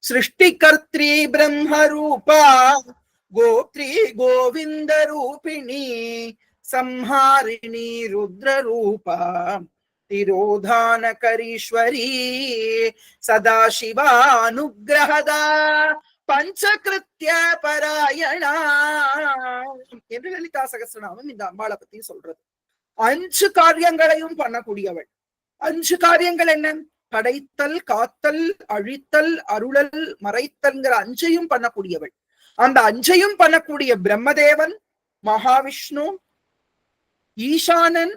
சிருஷ்டி கர்த்ரி பிரம்ம ரூபா கோத்ரி கோவிந்த ரூபிணி சம்ஹாரிணி ருத்ர ரூபா திரோதான கரீஸ்வரி சதாசிவானுகிரகதா பஞ்சகிருத்திய பராயணா என்று லலிதா சகஸ்ரநாமம் இந்த அம்பாளை பத்தி சொல்றது. 5 காரியங்களையும் பண்ணக்கூடியவள். 5 காரியங்கள் என்ன? படைத்தல், காத்தல், அழித்தல், அருளல், மறைத்தல்ங்கிற 5ஐயும் பண்ணக்கூடியவள். அந்த 5ஐயும் பண்ணக்கூடிய பிரம்மதேவன், மகாவிஷ்ணு, ஈசானன்,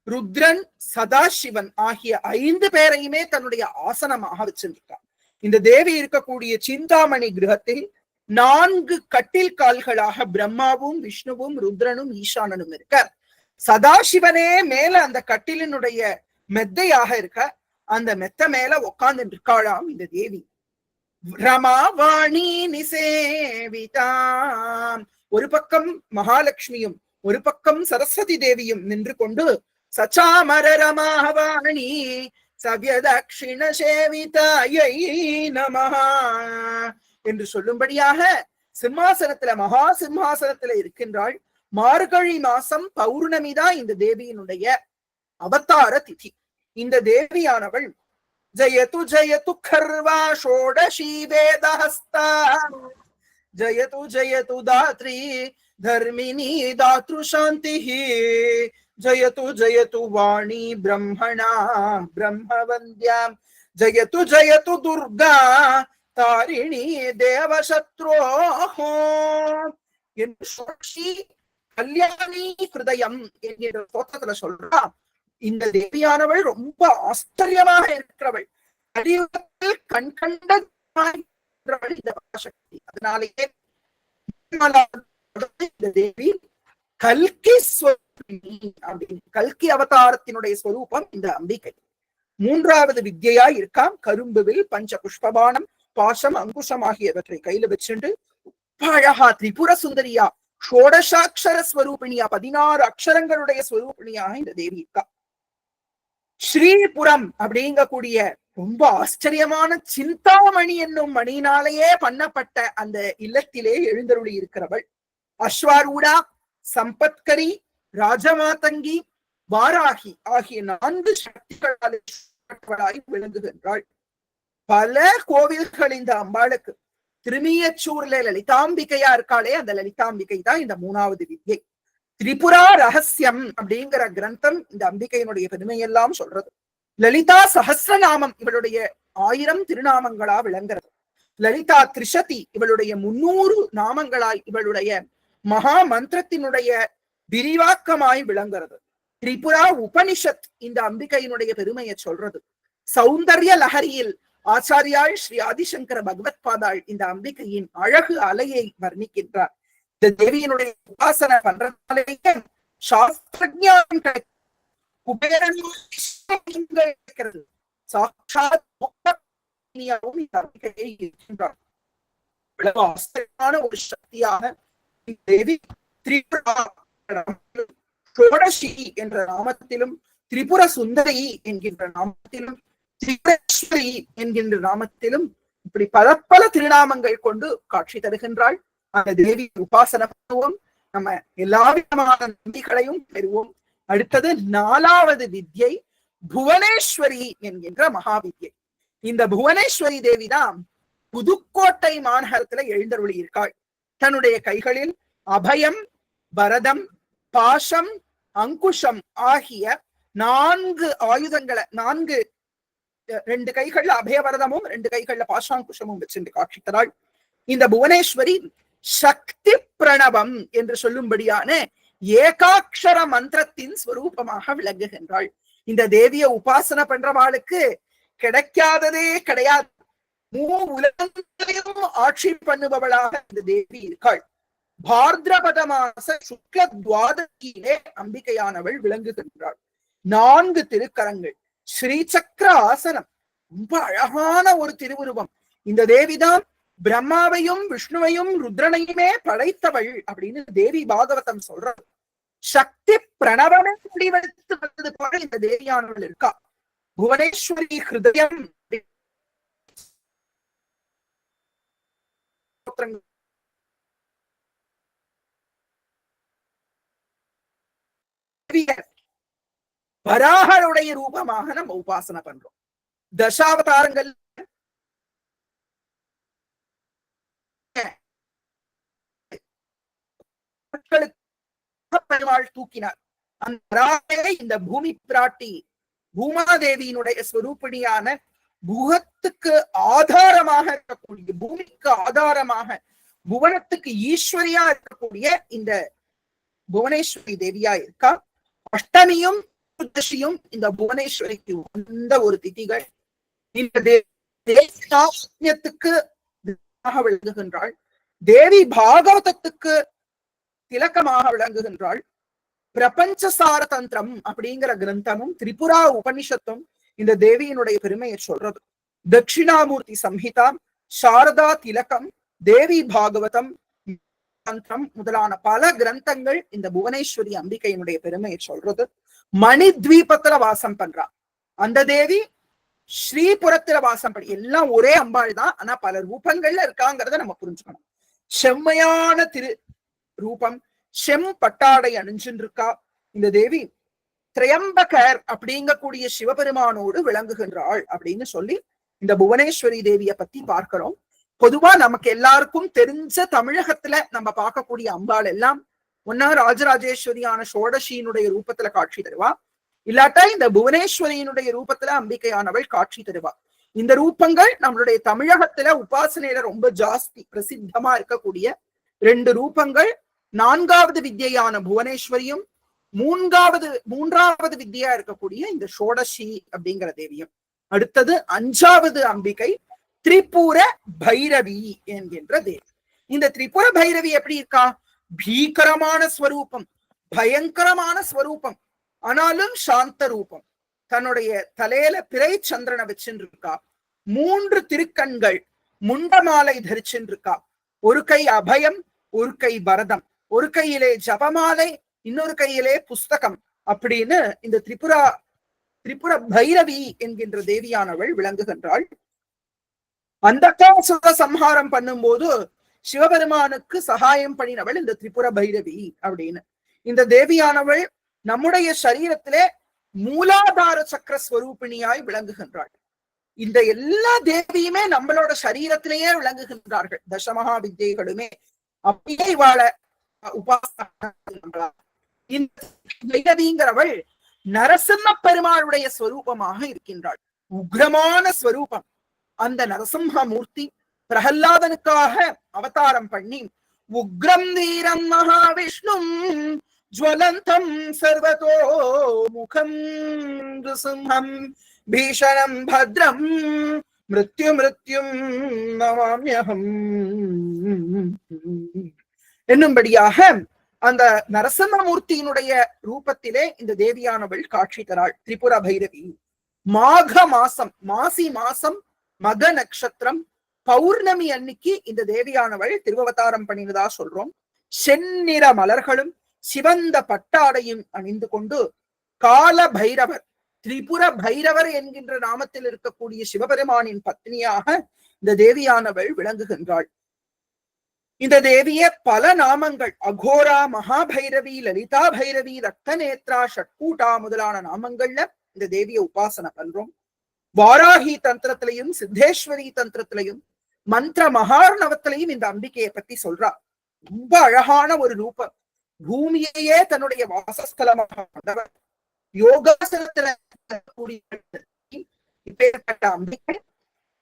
ருத்ரன், சதாசிவன் ஆகிய 5 பேரையுமே தன்னுடைய ஆசனமாக வச்சிருக்கார். இந்த தேவி இருக்கக்கூடிய சிந்தாமணி கிரகத்தில் 4 கட்டில் கால்களாக பிரம்மாவும் விஷ்ணுவும் ருத்ரனும் ஈசானனும் இருக்க, சதாசிவனே மேல அந்த கட்டிலினுடைய மெத்தையாக இருக்க, அந்த மெத்த மேல உட்கார்ந்து இருக்காளாம் இந்த தேவி. ரமாவாணி நிசேவிதாம். ஒரு பக்கம் மகாலட்சுமியும் ஒரு பக்கம் சரஸ்வதி தேவியும் நின்று கொண்டு சச்சாமர ரமாவாணி சவ்யதக்ஷிண சேவிதாயை நமஹா என்று சொல்லும்படியாக சிம்மாசனத்துல மகா சிம்மாசனத்துல இருக்கின்றாள். மார்கழி மாசம் பௌர்ணமி தான் இந்த தேவியினுடைய அவதார திதி. இந்த தேவியானவள் ஜயது ஜயது கர்வா ஷோடசி வேதஹஸ்தா ஜயது ஜயது தாத்ரி தர்மினி தாத்ரு சாந்திஹி ஜயது ஜயது வாணி பிரம்மணா பிரம்மவந்தியாம் ஜயது ஜயது துர்கா தாரிணி தேவசத்ரோஹோ என்று ஷோடசி கல்யாணி ஹிருதயம் என்கிற தோற்றத்துல சொல்றா. இந்த தேவியானவள் ரொம்ப ஆச்சரியமாக இருக்கிறவள். கலியுகத்தில் கண் கண்ட இந்த சக்தி. அதனாலேயே இந்த தேவி கல்கி அப்படின்னு கல்கி அவதாரத்தினுடைய ஸ்வரூபம் இந்த அம்பிகை. மூன்றாவது வித்யாய் இருக்காம். கரும்புவில் பஞ்ச புஷ்பபானம் பாசம் அங்குஷம் ஆகியவற்றை கையில வச்சுண்டு அழகா திரிபுர சுந்தரியா ஷோடசாட்சர ஸ்வரூபிணியா 16 அக்ஷரங்களுடைய ஸ்வரூபிணியாக இந்த தேவி இருக்கா. ஸ்ரீபுரம் அப்படிங்கக்கூடிய ரொம்ப ஆச்சரியமான சிந்தாமணி என்னும் மணியினாலேயே பண்ணப்பட்ட அந்த இல்லத்திலே எழுந்தருளி இருக்கிறவள். அஸ்வாரூடா, சம்பத்கரி, ராஜமாதங்கி, வாராகி ஆகிய 4 சக்திகளாய் விளங்குகின்றாள். பல கோவில்கள் இந்த அம்பாளுக்கு. திருமியச்சூர்ல லலிதாம்பிகையா இருக்காளே, அந்த லலிதாம்பிகை தான் இந்த மூணாவது வித்யை. திரிபுரா ரகசியம் அப்படிங்கிற கிரந்தம் இந்த அம்பிகையினுடைய பெருமையெல்லாம் சொல்றது. லலிதா சஹஸ்ரநாமம் இவளுடைய 1000 திருநாமங்களா விளங்குறது. லலிதா திரிஷதி இவளுடைய 300 நாமங்களாய் இவளுடைய மகா மந்திரத்தினுடைய விரிவாக்கமாய் விளங்குறது. திரிபுரா உபனிஷத் இந்த அம்பிகையினுடைய பெருமையை சொல்றது. சௌந்தர்ய லஹரியில் ஆச்சாரியாள் ஸ்ரீ ஆதிசங்கர பகவத் பாதாள் இந்த அம்பிகையின் அழகு அலையை வர்ணிக்கின்றார். இந்த தேவியினுடைய உபாசனை பண்றதுனாலேயே சாஸ்திர ஞானம் கிடைக்கிறது. சாட்சாத் ஆச்சரியமான ஒரு சக்தியாக தேவி திரிபுரா ஷோடசி என்ற நாமத்திலும் திரிபுர சுந்தரி என்கின்ற நாமத்திலும் திரிபுரேஸ்வரி என்கின்ற நாமத்திலும் இப்படி பல பல திருநாமங்கள் கொண்டு காட்சி தருகின்றாள். அந்த தேவி உபாசனை பண்ணுவோம். நம்ம எல்லா விதமான நன்மைகளையும் பெறுவோம். அடுத்தது 4வது வித்யை புவனேஸ்வரி என்கின்ற மகாவித்யை. இந்த புவனேஸ்வரி தேவி தான் புதுக்கோட்டை மாநகரத்துல எழுந்தருளி இருக்காள். தன்னுடைய கைகளில் அபயம், பரதம், பாசம், அங்குஷம் ஆகிய 4 ஆயுதங்களை, 4 2 கைகள்ல அபயவரதமும் 2 கைகள்ல பாஷாங்குஷமும் வச்சிருந்து காட்சித்தராள். இந்த புவனேஸ்வரி சக்தி பிரணவம் என்று சொல்லும்படியான ஏகாட்சர மந்திரத்தின் ஸ்வரூபமாக விளங்குகின்றாள். இந்த தேவிய உபாசனை பண்றவாளுக்கு கிடைக்காததே கிடையாது. உலகத்தையும் ஆட்சி பண்ணுபவளாக இந்த தேவி இருக்காள். பார்திரபத மாச சுக்ல துவாதசியிலே அம்பிகையானவள் விளங்குகின்றாள். 4 திருக்கரங்கள், ஸ்ரீசக்கர ஆசனம், ரொம்ப அழகான ஒரு திருவுருவம். இந்த தேவிதான் பிரம்மாவையும் விஷ்ணுவையும் ருத்ரனையுமே படைத்தவள் அப்படின்னு தேவி பாகவதம் சொல்றது. சக்தி பிரணவமே முடிவெடுத்து வந்தது போல இந்த தேவியானவள் இருக்கா. புவனேஸ்வரி ஹிருதயம் வராகருடைய ரூபமாக நம்ம உபாசனை பண்றோம். தசாவதாரங்கள் பெருமாள் தூக்கினார். அந்த இந்த பூமி பிராட்டி பூமாதேவியினுடைய ஸ்வரூபிணியான புகத்துக்கு ஆதாரமாக இருக்கக்கூடிய, பூமிக்கு ஆதாரமாக, புவனத்துக்கு ஈஸ்வரியா இருக்கக்கூடிய இந்த புவனேஸ்வரி தேவியா இருக்கா. அஷ்டமியும் தசியும் இந்த புவனேஸ்வரிக்கு வந்த ஒரு திதிகள். இந்த தேவியத்துக்கு விளங்குகின்றாள். தேவி பாகவதத்துக்கு திலக்கமாக விளங்குகின்றாள். பிரபஞ்சசார தந்திரம் அப்படிங்கிற கிரந்தமும் திரிபுரா உபனிஷத்தும் இந்த தேவியினுடைய பெருமையை சொல்றது. தட்சிணாமூர்த்தி சம்ஹிதா, சாரதா திலகம், தேவி பாகவதம் தந்திரம் முதலான பல கிரந்தங்கள் இந்த புவனேஸ்வரி அம்பிகையினுடைய பெருமையை சொல்றது. மணித்வீபத்துல வாசம் பண்றா அந்த தேவி, ஸ்ரீபுரத்துல வாசம் பண்ணி, எல்லாம் ஒரே அம்பாள் தான், ஆனா பல ரூபங்கள்ல இருக்காங்கிறத நம்ம புரிஞ்சுக்கணும். செம்மையான திரு ரூபம், செம் பட்டாடை அணிஞ்சுன்னு இருக்கா இந்த தேவி. திரையம்பகர் அப்படிங்கக்கூடிய சிவபெருமானோடு விளங்குகின்றாள் அப்படின்னு சொல்லி இந்த புவனேஸ்வரி தேவியை பத்தி பார்க்கிறோம். பொதுவா நமக்கு எல்லாருக்கும் தெரிஞ்ச தமிழகத்துல நம்ம பார்க்கக்கூடிய அம்பாள் எல்லாம் ஒன்னா ராஜராஜேஸ்வரியான ஷோடசியினுடைய ரூபத்துல காட்சி தருவா, இல்லாட்டா இந்த புவனேஸ்வரியினுடைய ரூபத்துல அம்பிகையானவள் காட்சி தருவா. இந்த ரூபங்கள் நம்மளுடைய தமிழகத்துல உபாசனையில ரொம்ப ஜாஸ்தி பிரசித்தமா இருக்கக்கூடிய 2 ரூபங்கள். 4வது வித்யான புவனேஸ்வரியும், மூன்றாவது வித்யா இருக்கக்கூடிய இந்த ஷோடசி அப்படிங்கிற தேவியும். அடுத்தது 5வது அம்பிகை திரிபுர பைரவி என்கின்ற தேவி. இந்த திரிபுர பைரவி எப்படி இருக்கா? பீகரமான ஸ்வரூபம், பயங்கரமான ஸ்வரூபம், ஆனாலும் சாந்த ரூபம். தன்னுடைய தலையில பிறை சந்திரனை வச்சுட்டு இருக்கா. 3 திருக்கண்கள், முண்டமாலை தரிச்சுட்டு இருக்கா. ஒரு கை அபயம், ஒரு கை பரதம், ஒரு கையிலே ஜபமாலை, இன்னொரு கையிலே புஸ்தகம் அப்படின்னு இந்த திரிபுர பைரவி என்கின்ற தேவியானவள் விளங்குகின்றாள். அந்தகாசுர சம்ஹாரம் பண்ணும் போது சிவபெருமானுக்கு சகாயம் பண்ணினவள் இந்த திரிபுர பைரவி அப்படின்னு. இந்த தேவியானவள் நம்முடைய சரீரத்திலே மூலாதார சக்கர ஸ்வரூபிணியாய் விளங்குகின்றாள். இந்த எல்லா தேவியுமே நம்மளோட சரீரத்திலேயே விளங்குகின்றார்கள். தசமகா வித்யைகளுமே அப்படியே இவாள உபாசனா. இந்த பைரவிங்கிறவள் நரசிம்ம பெருமாளுடைய ஸ்வரூபமாக இருக்கின்றாள். உக்ரமான ஸ்வரூபம். அந்த நரசிம்ம மூர்த்தி பிரகல்லாதனுக்காக அவதாரம் பண்ணி உக்ரம் வீரம் மகாவிஷ்ணும் ஜ்வலந்தம் சர்வதோ முகம் நிருசிம்ஹம் பீஷணம் பத்ரம் மிருத்யும் நமாம்யஹம் என்னும்படியாக அந்த நரசிம்மமூர்த்தியினுடைய ரூபத்திலே இந்த தேவியானவள் காட்சி தராள். திரிபுர பைரவி. மாக மாசம், மாசி மாசம், மக நட்சத்திரம், பௌர்ணமி அன்னைக்கு இந்த தேவியானவள் திருவவதாரம் பண்ணினதா சொல்றோம். செந்நிற மலர்களும் சிவந்த பட்டாடையும் அணிந்து கொண்டு கால பைரவர், திரிபுர பைரவர் என்கின்ற நாமத்தில் இருக்கக்கூடிய சிவபெருமானின் பத்னியாக இந்த தேவியானவள் விளங்குகின்றாள். இந்த தேவிய பல நாமங்கள், அகோரா, மகாபைரவி, லலிதா பைரவி, ரக்தநேத்ரா, ஷட்கூட்டா முதலான நாமங்கள்ல இந்த தேவிய உபாசனை பண்றோம். வாராகி தந்திரத்திலையும் சித்தேஸ்வரி தந்திரத்திலையும் மந்திர மகார்ணவத்திலையும் இந்த அம்பிகையை பத்தி சொல்றா. ரொம்ப அழகான ஒரு ரூபம். பூமியையே தன்னுடைய வாசஸ்தலமாக கொண்டவர், யோகாசனத்துல இப்பேற்பட்ட அம்பிகை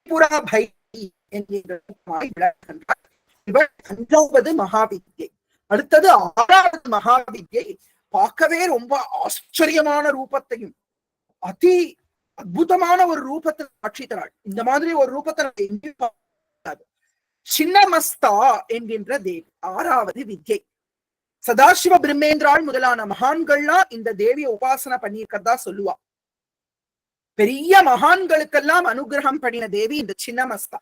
புரா பைரவி என்கின்ற விளங்குகின்றார். இவள் 5வது மகாவித்யை. அடுத்தது 6வது மகாவித்யை. பார்க்கவே ரொம்ப ஆச்சரியமான ரூபத்தையும் அதி அற்புதமான ஒரு ரூபத்தில் காட்சி தராள். இந்த மாதிரி ஒரு ரூபத்தை எங்கேயும் பார்க்காது. சின்னமஸ்தா என்கின்ற தேவி 6வது வித்யை. சதாசிவ பிரம்மேந்திராள் முதலான மகான்கள்லாம் இந்த தேவியை உபாசனை பண்ணியிருக்கிறதா சொல்லுவா. பெரிய மகான்களுக்கெல்லாம் அனுகிரகம் பண்ணின தேவி இந்த சின்னமஸ்தா.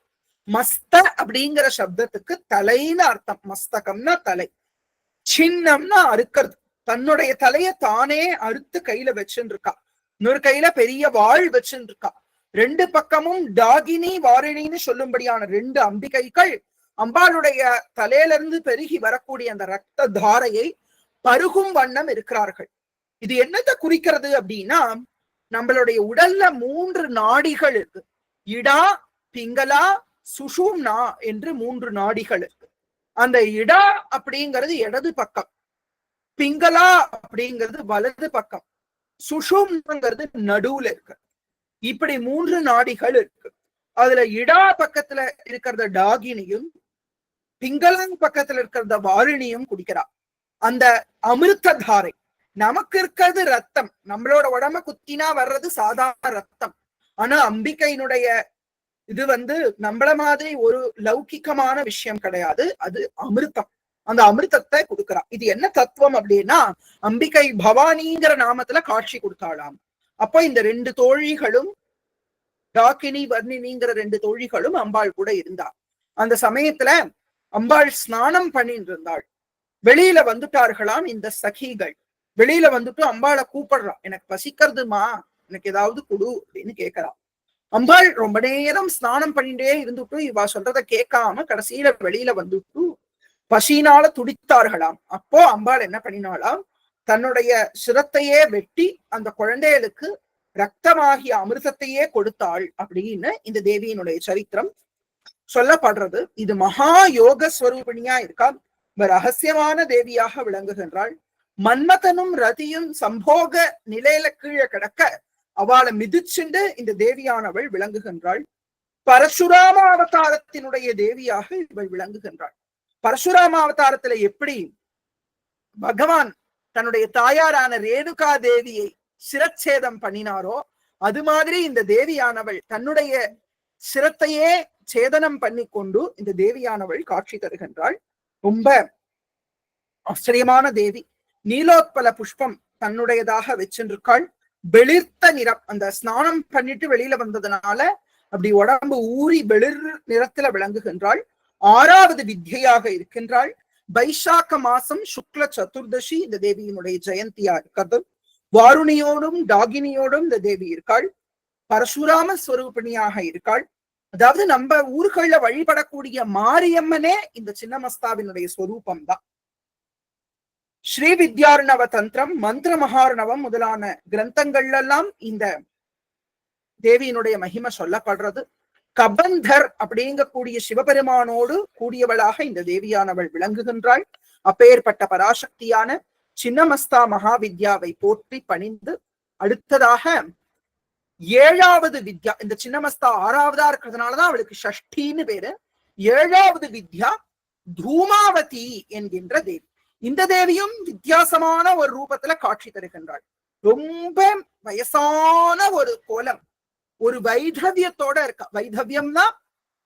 மஸ்த அப்படிங்கிற சப்தத்துக்கு தலைன்னு அர்த்தம். மஸ்தகம்னா தலை, சின்னம்னா அறுக்கிறது. தன்னுடைய தலைய தானே அறுத்து கையில வச்சுன்னு இருக்கா. இன்னொரு கையில பெரிய வாழ் வச்சுன்னு இருக்கா. 2 பக்கமும் டாகினி வாரிணின்னு சொல்லும்படியான 2 அம்பிகைகள் அம்பாளுடைய தலையிலிருந்து பெருகி வரக்கூடிய அந்த ரத்த தாரையை பருகும் வண்ணம் இருக்கிறார்கள். இது என்னத்தை குறிக்கிறது அப்படின்னா, நம்மளுடைய உடல்ல 3 நாடிகள் இருக்கு. இடா, பிங்களா, சுஷும்னா என்று 3 நாடிகள் இருக்கு. அந்த இடா அப்படிங்கிறது இடது பக்கம், பிங்களா அப்படிங்கிறது வலது பக்கம், சுஷும்ங்கிறது நடுவுல இருக்கு. இப்படி 3 நாடிகள் இருக்கு. அதுல இடா பக்கத்துல இருக்கிறத டாகினியும் பிங்களா பக்கத்துல இருக்கிறத வாரிணியும் குடிக்கிறா. அந்த அமிர்த தாரை நமக்கு இருக்கிறது ரத்தம். நம்மளோட உடம்ப குத்தினா வர்றது சாதாரண ரத்தம். ஆனா அம்பிகையினுடைய இது நம்மள மாதிரி ஒரு லௌகிக்கமான விஷயம் கிடையாது. அது அமிர்தம். அந்த அமிர்தத்தை கொடுக்கிறா. இது என்ன தத்துவம் அப்படின்னா, அம்பிகை பவானிங்கிற நாமத்துல காட்சி கொடுத்தாளாம். அப்ப இந்த 2 தோழிகளும், டாக்கினி வர்ணினிங்கிற 2 தோழிகளும் அம்பாள் கூட இருந்தா. அந்த சமயத்துல அம்பாள் ஸ்நானம் பண்ணிட்டு இருந்தாள். வெளியில வந்துட்டார்களாம் இந்த சகிகள். வெளியில வந்துட்டு அம்பாளை கூப்பிடுறான். எனக்கு பசிக்கிறதுமா, எனக்கு ஏதாவது கொடு அப்படின்னு கேட்கிறா. அம்பாள் ரொம்ப நேரம் ஸ்நானம் பண்ணிட்டே இருந்துட்டு இவா சொல்றத கேட்காம கடைசியில வெளியில வந்துட்டு பசியினால துடித்தார்களாம். அப்போ அம்பாள் என்ன பண்ணினாலாம், தன்னுடைய சிரத்தையே வெட்டி அந்த குழந்தைகளுக்கு ரத்தமாகிய அமிர்தத்தையே கொடுத்தாள் அப்படின்னு இந்த தேவியினுடைய சரித்திரம் சொல்லப்படுறது. இது மகா யோக ஸ்வரூபிணியா இருக்கா. ரகசியமான தேவியாக விளங்குகின்றாள். மன்மதனும் ரதியும் சம்போக நிலையில கீழே கிடக்க அவளை மிதிச்சுண்டு இந்த தேவியானவள் விளங்குகின்றாள். பரசுராம அவதாரத்தினுடைய தேவியாக இவள் விளங்குகின்றாள். பரசுராம அவதாரத்துல எப்படி பகவான் தன்னுடைய தாயாரான ரேணுகா தேவியை சிரச்சேதம் பண்ணினாரோ, அது மாதிரி இந்த தேவியானவள் தன்னுடைய சிரத்தையே சேதனம் பண்ணி கொண்டு இந்த தேவியானவள் காட்சி தருகின்றாள். ரொம்ப ஆச்சரியமான தேவி. நீலோத்பல புஷ்பம் தன்னுடையதாக வச்சிருக்காள். வெளிர்த்த நிறம், அந்த ஸ்நானம் பண்ணிட்டு வெளியில வந்ததுனால அப்படி உடம்பு ஊறி வெளிர் நிறத்துல விளங்குகின்றாள். 6வது வித்யாக இருக்கின்றாள். வைசாக்க மாசம் சுக்ல சதுர்தசி இந்த தேவியினுடைய ஜெயந்தியா இருக்கிறது. வாருணியோடும் டாகினியோடும் இந்த தேவி இருக்காள். பரசுராம ஸ்வரூபிணியாக இருக்காள். அதாவது நம்ம ஊர்கள்ல வழிபடக்கூடிய மாரியம்மனே இந்த சின்னமஸ்தாவினுடைய ஸ்வரூபம் தான். ஸ்ரீ வித்யார்ணவ தந்திரம், மந்திர மகார்ணவம் முதலான கிரந்தங்கள்ல எல்லாம் இந்த தேவியினுடைய மகிமை சொல்லப்படுறது. கபந்தர் அப்படிங்கக்கூடிய சிவபெருமானோடு கூடியவளாக இந்த தேவியானவள் விளங்குகின்றாள். அப்பேற்பட்ட பராசக்தியான சின்னமஸ்தா மகாவித்யாவை போற்றி பணிந்து, அடுத்ததாக 7வது வித்யா, இந்த சின்னமஸ்தா 6வதா இருக்கிறதுனாலதான் அவளுக்கு ஷஷ்டின்னு பேரு. 7வது வித்யா தூமாவதி என்கின்ற தேவி. இந்த தேவியும் வித்தியாசமான ஒரு ரூபத்துல காட்சி தருகின்றாள். ரொம்ப வயசான ஒரு கோலம், ஒரு வைதவியத்தோட இருக்கா. வைதவியம்னா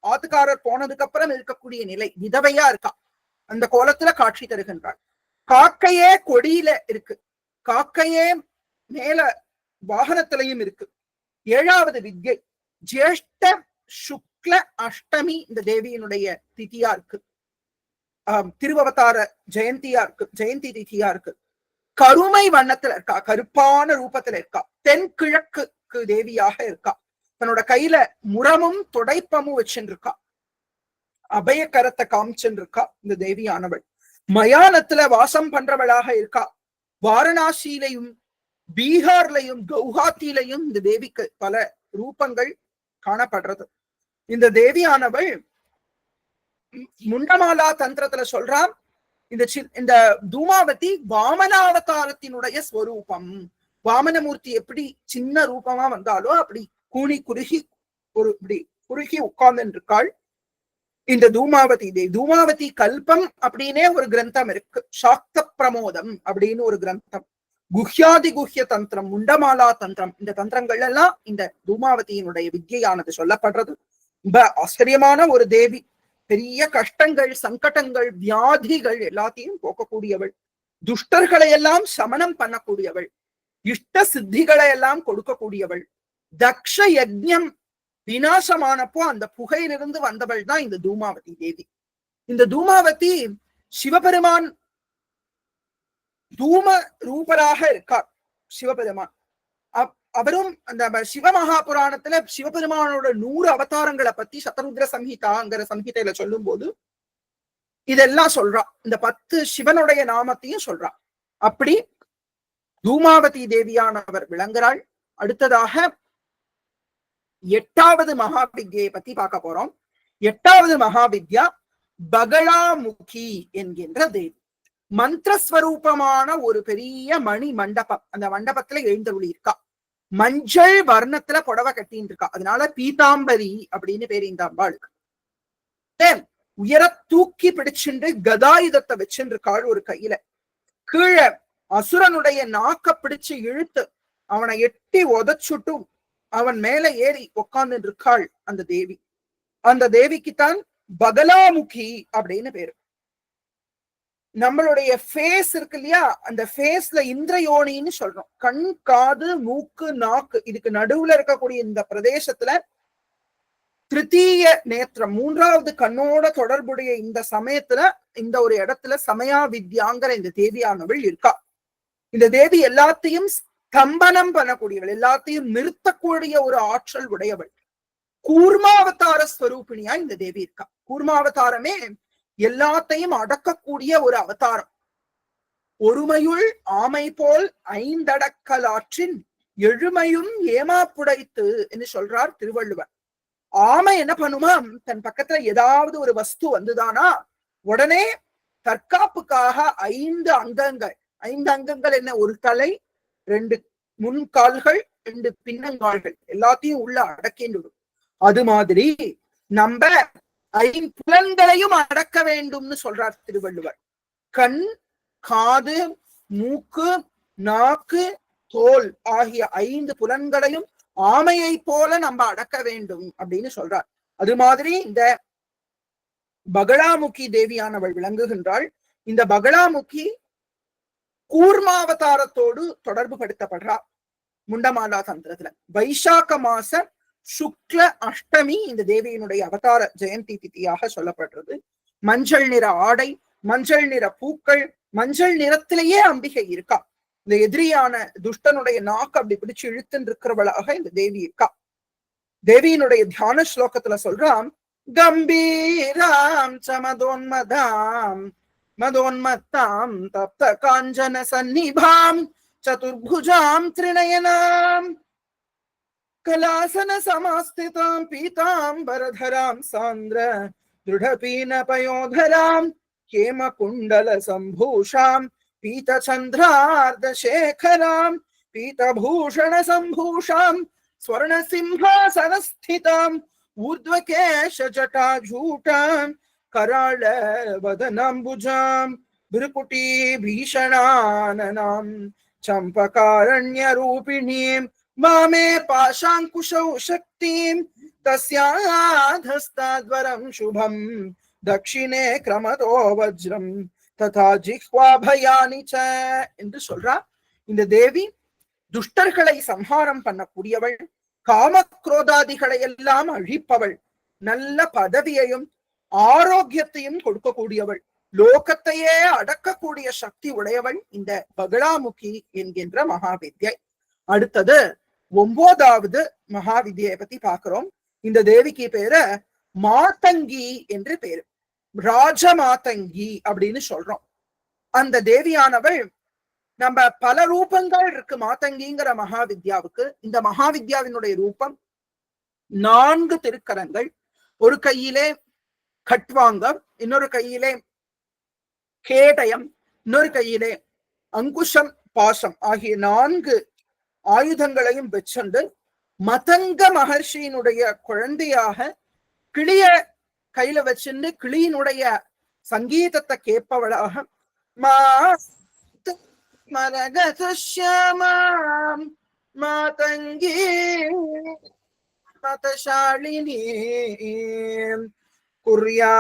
ஆத்துக்காரர் போனதுக்கு அப்புறம் இருக்கக்கூடிய நிலை, விதவையா இருக்கா. அந்த கோலத்துல காட்சி தருகின்றாள். காக்கையே கொடியில இருக்கு, காக்கையே மேல வாகனத்திலையும் இருக்கு. 7வது வித்யை ஜேஷ்ட சுக்ல அஷ்டமி இந்த தேவியினுடைய திதியா இருக்கு. திருவவதார ஜெயந்தியா இருக்கு, ஜெயந்தி திதியா இருக்கு. கருமை வண்ணத்துல இருக்கா, கருப்பான ரூபத்துல இருக்கா. தென்கிழக்கு தேவியாக இருக்கா. தன்னோட கையில முரமும் துடைப்பமும் வச்சுட்டு இருக்கா. அபய கரத்தை காமிச்சுட்டு இருக்கா இந்த தேவியானவள். மயானத்துல வாசம் பண்றவளாக இருக்கா. வாரணாசியிலையும் பீகார்லையும் கவுஹாத்திலையும் இந்த தேவிக்கு பல ரூபங்கள் காணப்படுறது. இந்த தேவியானவள் முண்டமாலா தந்திரத்துல சொல்றான், இந்த தூமாவதி வாமனாவதாரத்தினுடைய ஸ்வரூபம். வாமனமூர்த்தி எப்படி சின்ன ரூபமா வந்தாலோ அப்படி கூணி குறுகி இப்படி குறுகி உட்கார்ந்து இருக்காள் இந்த தூமாவதி தேவி. தூமாவதி கல்பம் அப்படின்னே ஒரு கிரந்தம் இருக்கு. சாக்த பிரமோதம் அப்படின்னு ஒரு கிரந்தம். குஹ்யாதி குஹ்ய தந்திரம், முண்டமாலா தந்திரம், இந்த தந்திரங்கள் எல்லாம் இந்த தூமாவதியினுடைய வித்யானது சொல்லப்படுறது. ரொம்ப ஆச்சரியமான ஒரு தேவி. பெரிய கஷ்டங்கள், சங்கடங்கள், வியாதிகள் எல்லாத்தையும் போக்கக்கூடியவள். துஷ்டர்களை எல்லாம் சமணம் பண்ணக்கூடியவள். இஷ்ட சித்திகளை எல்லாம் கொடுக்கக்கூடியவள். தக்ஷ யஜ்ஞம் விநாசமானப்போ அந்த புகையிலிருந்து வந்தவள் தான் இந்த தூமாவதி தேவி. இந்த தூமாவதி சிவபெருமான் தூம ரூபராக இருக்கார். சிவபெருமான் அவரும் அந்த சிவமகாபுராணத்துல சிவபெருமானோட 100 அவதாரங்களை பத்தி சதருத்ர சம்ஹிதாங்கிற சம்ஹிதையில சொல்லும் போது இதெல்லாம் சொல்றா. இந்த 10 சிவனுடைய நாமத்தையும் சொல்றா. அப்படி தூமாவதி தேவியானவர் விளங்குறாள். அடுத்ததாக 8வது மகாவித்யை பத்தி பார்க்க போறோம். 8வது மகாவித்யா பகலாமுகி என்கின்ற தேவி. மந்திரஸ்வரூபமான ஒரு பெரிய மணி மண்டபம். அந்த மண்டபத்துல எழுந்தருளி இருக்கா. மஞ்சள் வர்ணத்துல புடவை கட்டின்னு இருக்கா. அதனால பீதாம்பரி அப்படின்னு பேரு இந்த அம்பாளுக்கு. உயர தூக்கி பிடிச்சுண்டு கதாயுதத்தை வச்சுட்டு இருக்காள் ஒரு கையில. கீழே அசுரனுடைய நாக்க பிடிச்சு இழுத்து அவனை எட்டி உதச்சுட்டு அவன் மேல ஏறி உட்கார்ந்து இருக்காள் அந்த தேவி. அந்த தேவிக்குத்தான் பகலாமுகி அப்படின்னு பேரு. நம்மளுடைய ஃபேஸ் இருக்கு இல்லையா, அந்த ஃபேஸ்ல இந்திரயோனின்னு சொல்றோம். கண், காது, மூக்கு, நாக்கு, இதுக்கு நடுவுல இருக்கக்கூடிய இந்த பிரதேசத்துல திருத்தீய நேத்திரம், 3வது கண்ணோட தொடர்புடைய இந்த சமயத்துல இந்த ஒரு இடத்துல சமயா வித்யாங்கிற இந்த தேவியானவள் இருக்கா. இந்த தேவி எல்லாத்தையும் ஸ்தம்பனம் பண்ணக்கூடியவள், எல்லாத்தையும் நிறுத்தக்கூடிய ஒரு ஆற்றல் உடையவள். கூர்மாவதார ஸ்வரூபிணியா இந்த தேவி இருக்கா. கூர்மாவதாரமே எல்லாத்தையும் அடக்கக்கூடிய ஒரு அவதாரம். ஒருமையுள் ஆமை போல் 5 எழுமையும் ஏமாப்புடைத்து என்று சொல்றார் திருவள்ளுவர். ஆமை என்ன பண்ணுமாம், தன் பக்கத்துல ஏதாவது ஒரு வஸ்து வந்துதானா உடனே தற்காப்புக்காக 5 அங்கங்கள், 5 அங்கங்கள் என்ன, ஒரு தலை, 2 முன்கால்கள், 2 பின்னங்கால்கள் எல்லாத்தையும் உள்ள அடக்கின்றது. அது மாதிரி நம்ம 5 புலன்களையும் அடக்க வேண்டும்னு சொல்றார் திருவள்ளுவர். கண், காது, மூக்கு, நாக்கு, தோல் ஆகிய 5 புலன்களையும் ஆமையை போல நம்ம அடக்க வேண்டும் அப்படின்னு சொல்றார். அது மாதிரி இந்த பகலாமுகி தேவியானவள் விளங்குகின்றாள். இந்த பகலாமுகி கூர்மாவதாரத்தோடு தொடர்பு படுத்தப்படுறா. முண்டமாலா தந்திரத்துல வைசாக்க மாச சுக்ல அஷ்டமி இந்த தேவியினுடைய அவதார ஜெயந்தி திதியாக சொல்லப்படுறது. மஞ்சள் நிற ஆடை, மஞ்சள் நிற பூக்கள், மஞ்சள் நிறத்திலேயே அம்பிகை இருக்கா. இந்த எதிரியான துஷ்டனுடைய நாக்கு அப்படி பிடிச்சு இழுத்துன்னு இருக்கிறவளாக இந்த தேவி இருக்கா. தேவியினுடைய தியான ஸ்லோகத்துல சொல்றான், கம்பீராம் சமதோன்மதாம் மதோன்மத்தாம் தப்த காஞ்சன சன்னிபாம் சதுர்புஜாம் திரிநயனாம் கலாசன சமாஸ்திதாம் பீதாம்பரதராம் சாந்திர திருடபீன பயோதராம் ஹேம குண்டல சம்பூஷாம் பீதச்சந்திரார்தசேகராம் பீதபூஷண சம்பூஷாம் ஸ்வர்ண சிம்ஹாசனஸ்திதாம் ஊர்த்வகேஷ ஜட்டாஜூட்டாம் கராள வதனாம்புஜாம் பிருகுட்டி பீஷணானனாம் சம்பகாரண்ய ரூபிணீம் மாமே பாஷாங்குஷௌ சக்திம் தஸ்யாதஸ்தாத்வரம் சுபம் தக்ஷிணே கிரமதோ வஜ்ரம் ததா ஜிஹ்வாபயானி ச என்று சொல்றார். இந்த தேவி துஷ்டர்களை சம்ஹாரம் பண்ணக்கூடியவள், காமக்ரோதாதிகளை எல்லாம் அழிப்பவள், நல்ல பதவியையும் ஆரோக்கியத்தையும் கொடுக்கக்கூடியவள், லோகத்தையே அடக்கக்கூடிய சக்தி உடையவள் இந்த பகலாமுகி என்கின்ற மகாவித்யை. அடுத்தது 9வது மகாவித்யை பத்தி பாக்குறோம். இந்த தேவிக்கு பேரு மாதங்கி என்று பேரு, ராஜமாதங்கி அப்படின்னு சொல்றோம். அந்த தேவியானவள் நம்ம பல ரூபங்கள் இருக்கு மாதங்கிங்கிற மகாவித்யாவுக்கு. இந்த மகாவித்யாவினுடைய ரூபம் 4 திருக்கரங்கள், ஒரு கையிலே கட்வாங்கம், இன்னொரு கையிலே கேடயம், இன்னொரு கையிலே அங்குஷம் பாசம் ஆகிய 4 ஆயுதங்களையும் வச்சுண்டு மதங்க மகர்ஷியினுடைய குழந்தையாக கிளிய கையில வச்சுண்டு கிளியினுடைய சங்கீதத்தை கேட்பவளாக மரகதஷ்யாமாம் மாதங்கி மதசாலினி குர்யா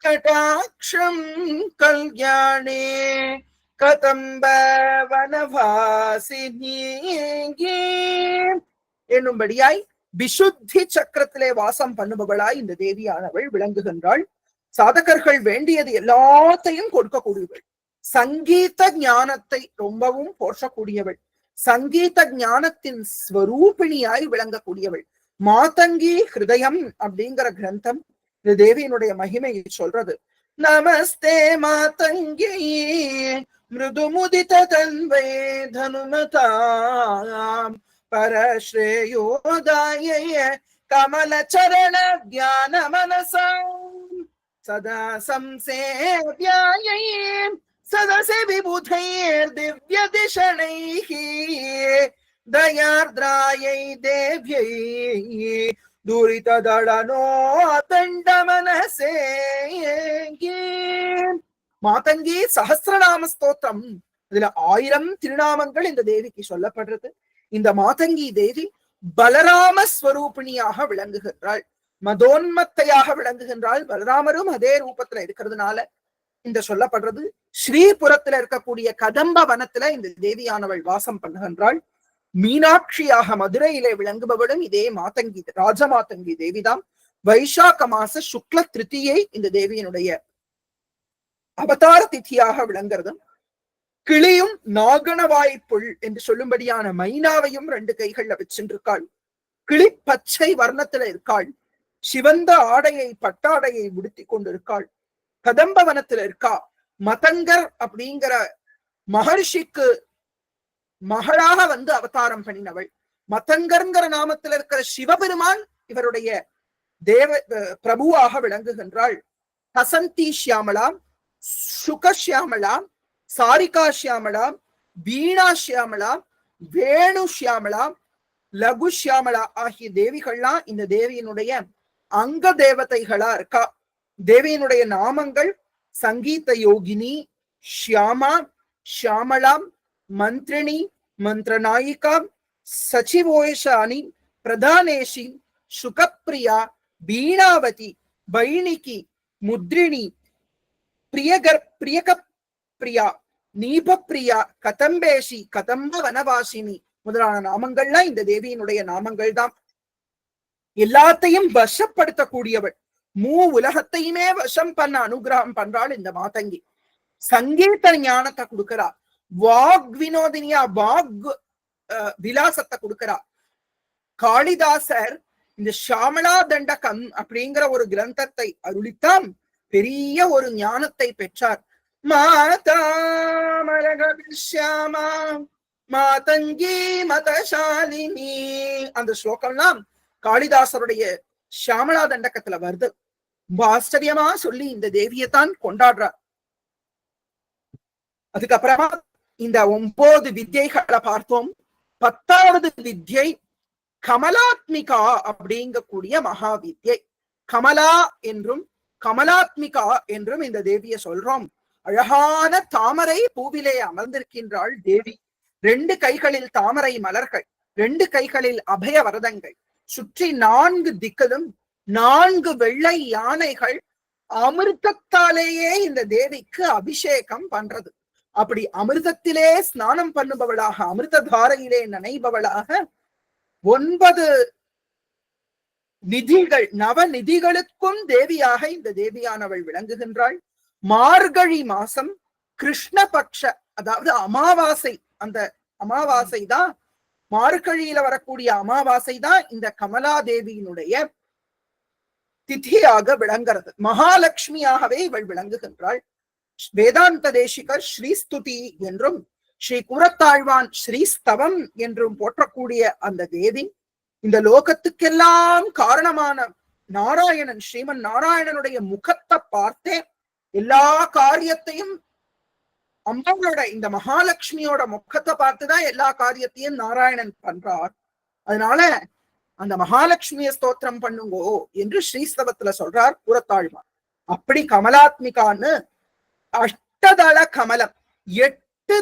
கடாட்சம் கல்யாணே கதம்ப வனவாசினி என்னும்படியாய் விசுத்தி சக்கரத்திலே வாசம் பண்ணுபவளாய் இந்த தேவியானவள் விளங்குகின்றாள். சாதகர்கள் வேண்டியது எல்லாத்தையும் கொடுக்கக்கூடியவள். சங்கீத ஞானத்தை ரொம்பவும் போற்றக்கூடியவள். சங்கீத ஞானத்தின் ஸ்வரூபிணியாய் விளங்கக்கூடியவள். மாதங்கி ஹிருதயம் அப்படிங்கிற கிரந்தம் இந்த தேவியினுடைய மகிமையை சொல்றது. நமஸ்தே மாதங்கி மிருதுமுதித தன்வே தனுமதாம் பரஸ்ரேயோதாய கமல சரண தியான மனசாம் சதா சம்சேவ்யாய சதசே விபுதைர் திவ்ய திஷணைஹ தயார்த்ராயை தேவ்யை துரித தளனோ அதண்ட மனசே. மாதங்கி சஹஸ்ரநாம ஸ்தோத்திரம், இதுல 1000 திருநாமங்கள் இந்த தேவிக்கு சொல்லப்படுறது. இந்த மாதங்கி தேவி பலராம ஸ்வரூபிணியாக விளங்குகின்றாள், மதோன்மத்தையாக விளங்குகின்றாள். பலராமரும் அதே ரூபத்துல இருக்கிறதுனால இந்த சொல்லப்படுறது. ஸ்ரீபுரத்துல இருக்கக்கூடிய கதம்ப வனத்துல இந்த தேவியானவள் வாசம் பண்ணுகின்றாள். மீனாட்சியாக மதுரையிலே விளங்குபவளும் இதே மாதங்கி ராஜமாதங்கி தேவிதான். வைசாக்க மாச சுக்ல திருத்தியை இந்த தேவியினுடைய அவதார திதியாக விளங்குறதும். கிளியும் நாகணவாய்ப்புள் என்று சொல்லும்படியான மைனாவையும் 2 கைகள்ல வச்சுருக்காள். கிளி பச்சை வர்ணத்துல இருக்காள். சிவந்த ஆடையை பட்டாடையை உடுத்தி கொண்டிருக்காள். கதம்பவனத்துல இருக்கா. மதங்கர் அப்படிங்கிற மகர்ஷிக்கு மகளாக வந்து அவதாரம் பண்ணினவள். மதங்கர்ங்கிற நாமத்தில் இருக்கிற சிவபெருமான் இவருடைய தேவ பிரபுவாக விளங்குகின்றாள். ஹசந்தி ஷியாமலாம், சுகஷியாமலாம், சாரிகா ஷியாமலாம், வீணா ஷியாமலாம், வேணு ஷியாமலாம், லகு ஷியாமலா ஆகிய தேவிகள்லாம் இந்த தேவியினுடைய அங்க தேவதைகளா இருக்கா. தேவியினுடைய நாமங்கள் சங்கீத யோகினி, ஷியாமா, ஷியாமலாம், மந்திரிணி, மந்திரநாயிகா, சச்சிவோஷானி, பிரதானேஷி, சுகப்பிரியா, வீணாவதி, வைணிகி, முத்ரிணி, பிரியக பிரியா, நீபப்பிரியா, கதம்பேஷி, கதம்ப வனவாசினி முதலான நாமங்கள்லாம் இந்த தேவியினுடைய நாமங்கள் தான். எல்லாத்தையும் வசப்படுத்தக்கூடியவள். உலகத்தையுமே வசம் பண்ண அனுகிரகம் பண்றாள் இந்த மாதங்கி. சங்கீத ஞானத்தை கொடுக்கிறா. வாக் வினோதினியா, வாக் விலாசத்தை கொடுக்கிறா. காளிதாசர் இந்த ஷாமலா தண்டகம் அப்படிங்கிற ஒரு கிரந்தத்தை அருளித்தான் பெரிய ஒரு ஞானத்தை பெற்றார். மாதா மரகவிஷ்யாமா மாதங்கி மதசாலினி அந்த ஸ்லோகம்லாம் காளிதாசருடைய ஷாமலா தண்டகத்துல வருது. ரொம்ப ஆச்சரியமா சொல்லி இந்த தேவியைத்தான் கொண்டாடுறார். அதுக்கப்புறமா இந்த 9 வித்யைகளை பார்த்தோம். 10வது வித்யை கமலாத்மிகா அப்படிங்கக்கூடிய மகா வித்யை. கமலா என்றும் கமலாத்மிகா என்றும் இந்த தேவியை சொல்றோம். அழகான தாமரை பூவிலே அமர்ந்திருக்கின்றாள் தேவி. 2 கைகளில் தாமரை மலர்கள், 2 கைகளில் அபய வரதங்கள், சுற்றி 4 திக்கிலும் 4 வெள்ளை யானைகள் அமிர்தத்தாலேயே இந்த தேவிக்கு அபிஷேகம் பண்றது. அப்படி அமிர்தத்திலே ஸ்நானம் பண்ணுபவளாக, அமிர்த தாரையிலே நனைபவளாக 9 நிதிகள், நவநிதிகளுக்கும் தேவியாக இந்த தேவியானவள் விளங்குகின்றாள். மார்கழி மாசம் கிருஷ்ணபக்ஷ, அதாவது அமாவாசை, அந்த அமாவாசை தான் மார்கழியில வரக்கூடிய அமாவாசை தான் இந்த கமலாதேவியினுடைய திதியாக விளங்குறது. மகாலட்சுமியாகவே இவள் விளங்குகின்றாள். வேதாந்த தேசிகர் ஸ்ரீஸ்துதி என்றும் ஸ்ரீ கூரத்தாழ்வான் ஸ்ரீஸ்தவம் என்றும் போற்றக்கூடிய அந்த தேவி இந்த லோகத்துக்கெல்லாம் காரணமான நாராயணன், ஸ்ரீமன் நாராயணனுடைய முகத்தை பார்த்தே எல்லா காரியத்தையும் அம்பாவோட இந்த மகாலட்சுமியோட முகத்தை பார்த்துதான் எல்லா காரியத்தையும் நாராயணன் பண்றார். அதனால அந்த மகாலட்சுமிய ஸ்தோத்திரம் பண்ணுங்கோ என்று ஸ்ரீஸ்தவத்துல சொல்றார் புறத்தாழ்வார். அப்படி கமலாத்மிகான்னு அஷ்டதள கமலம், 8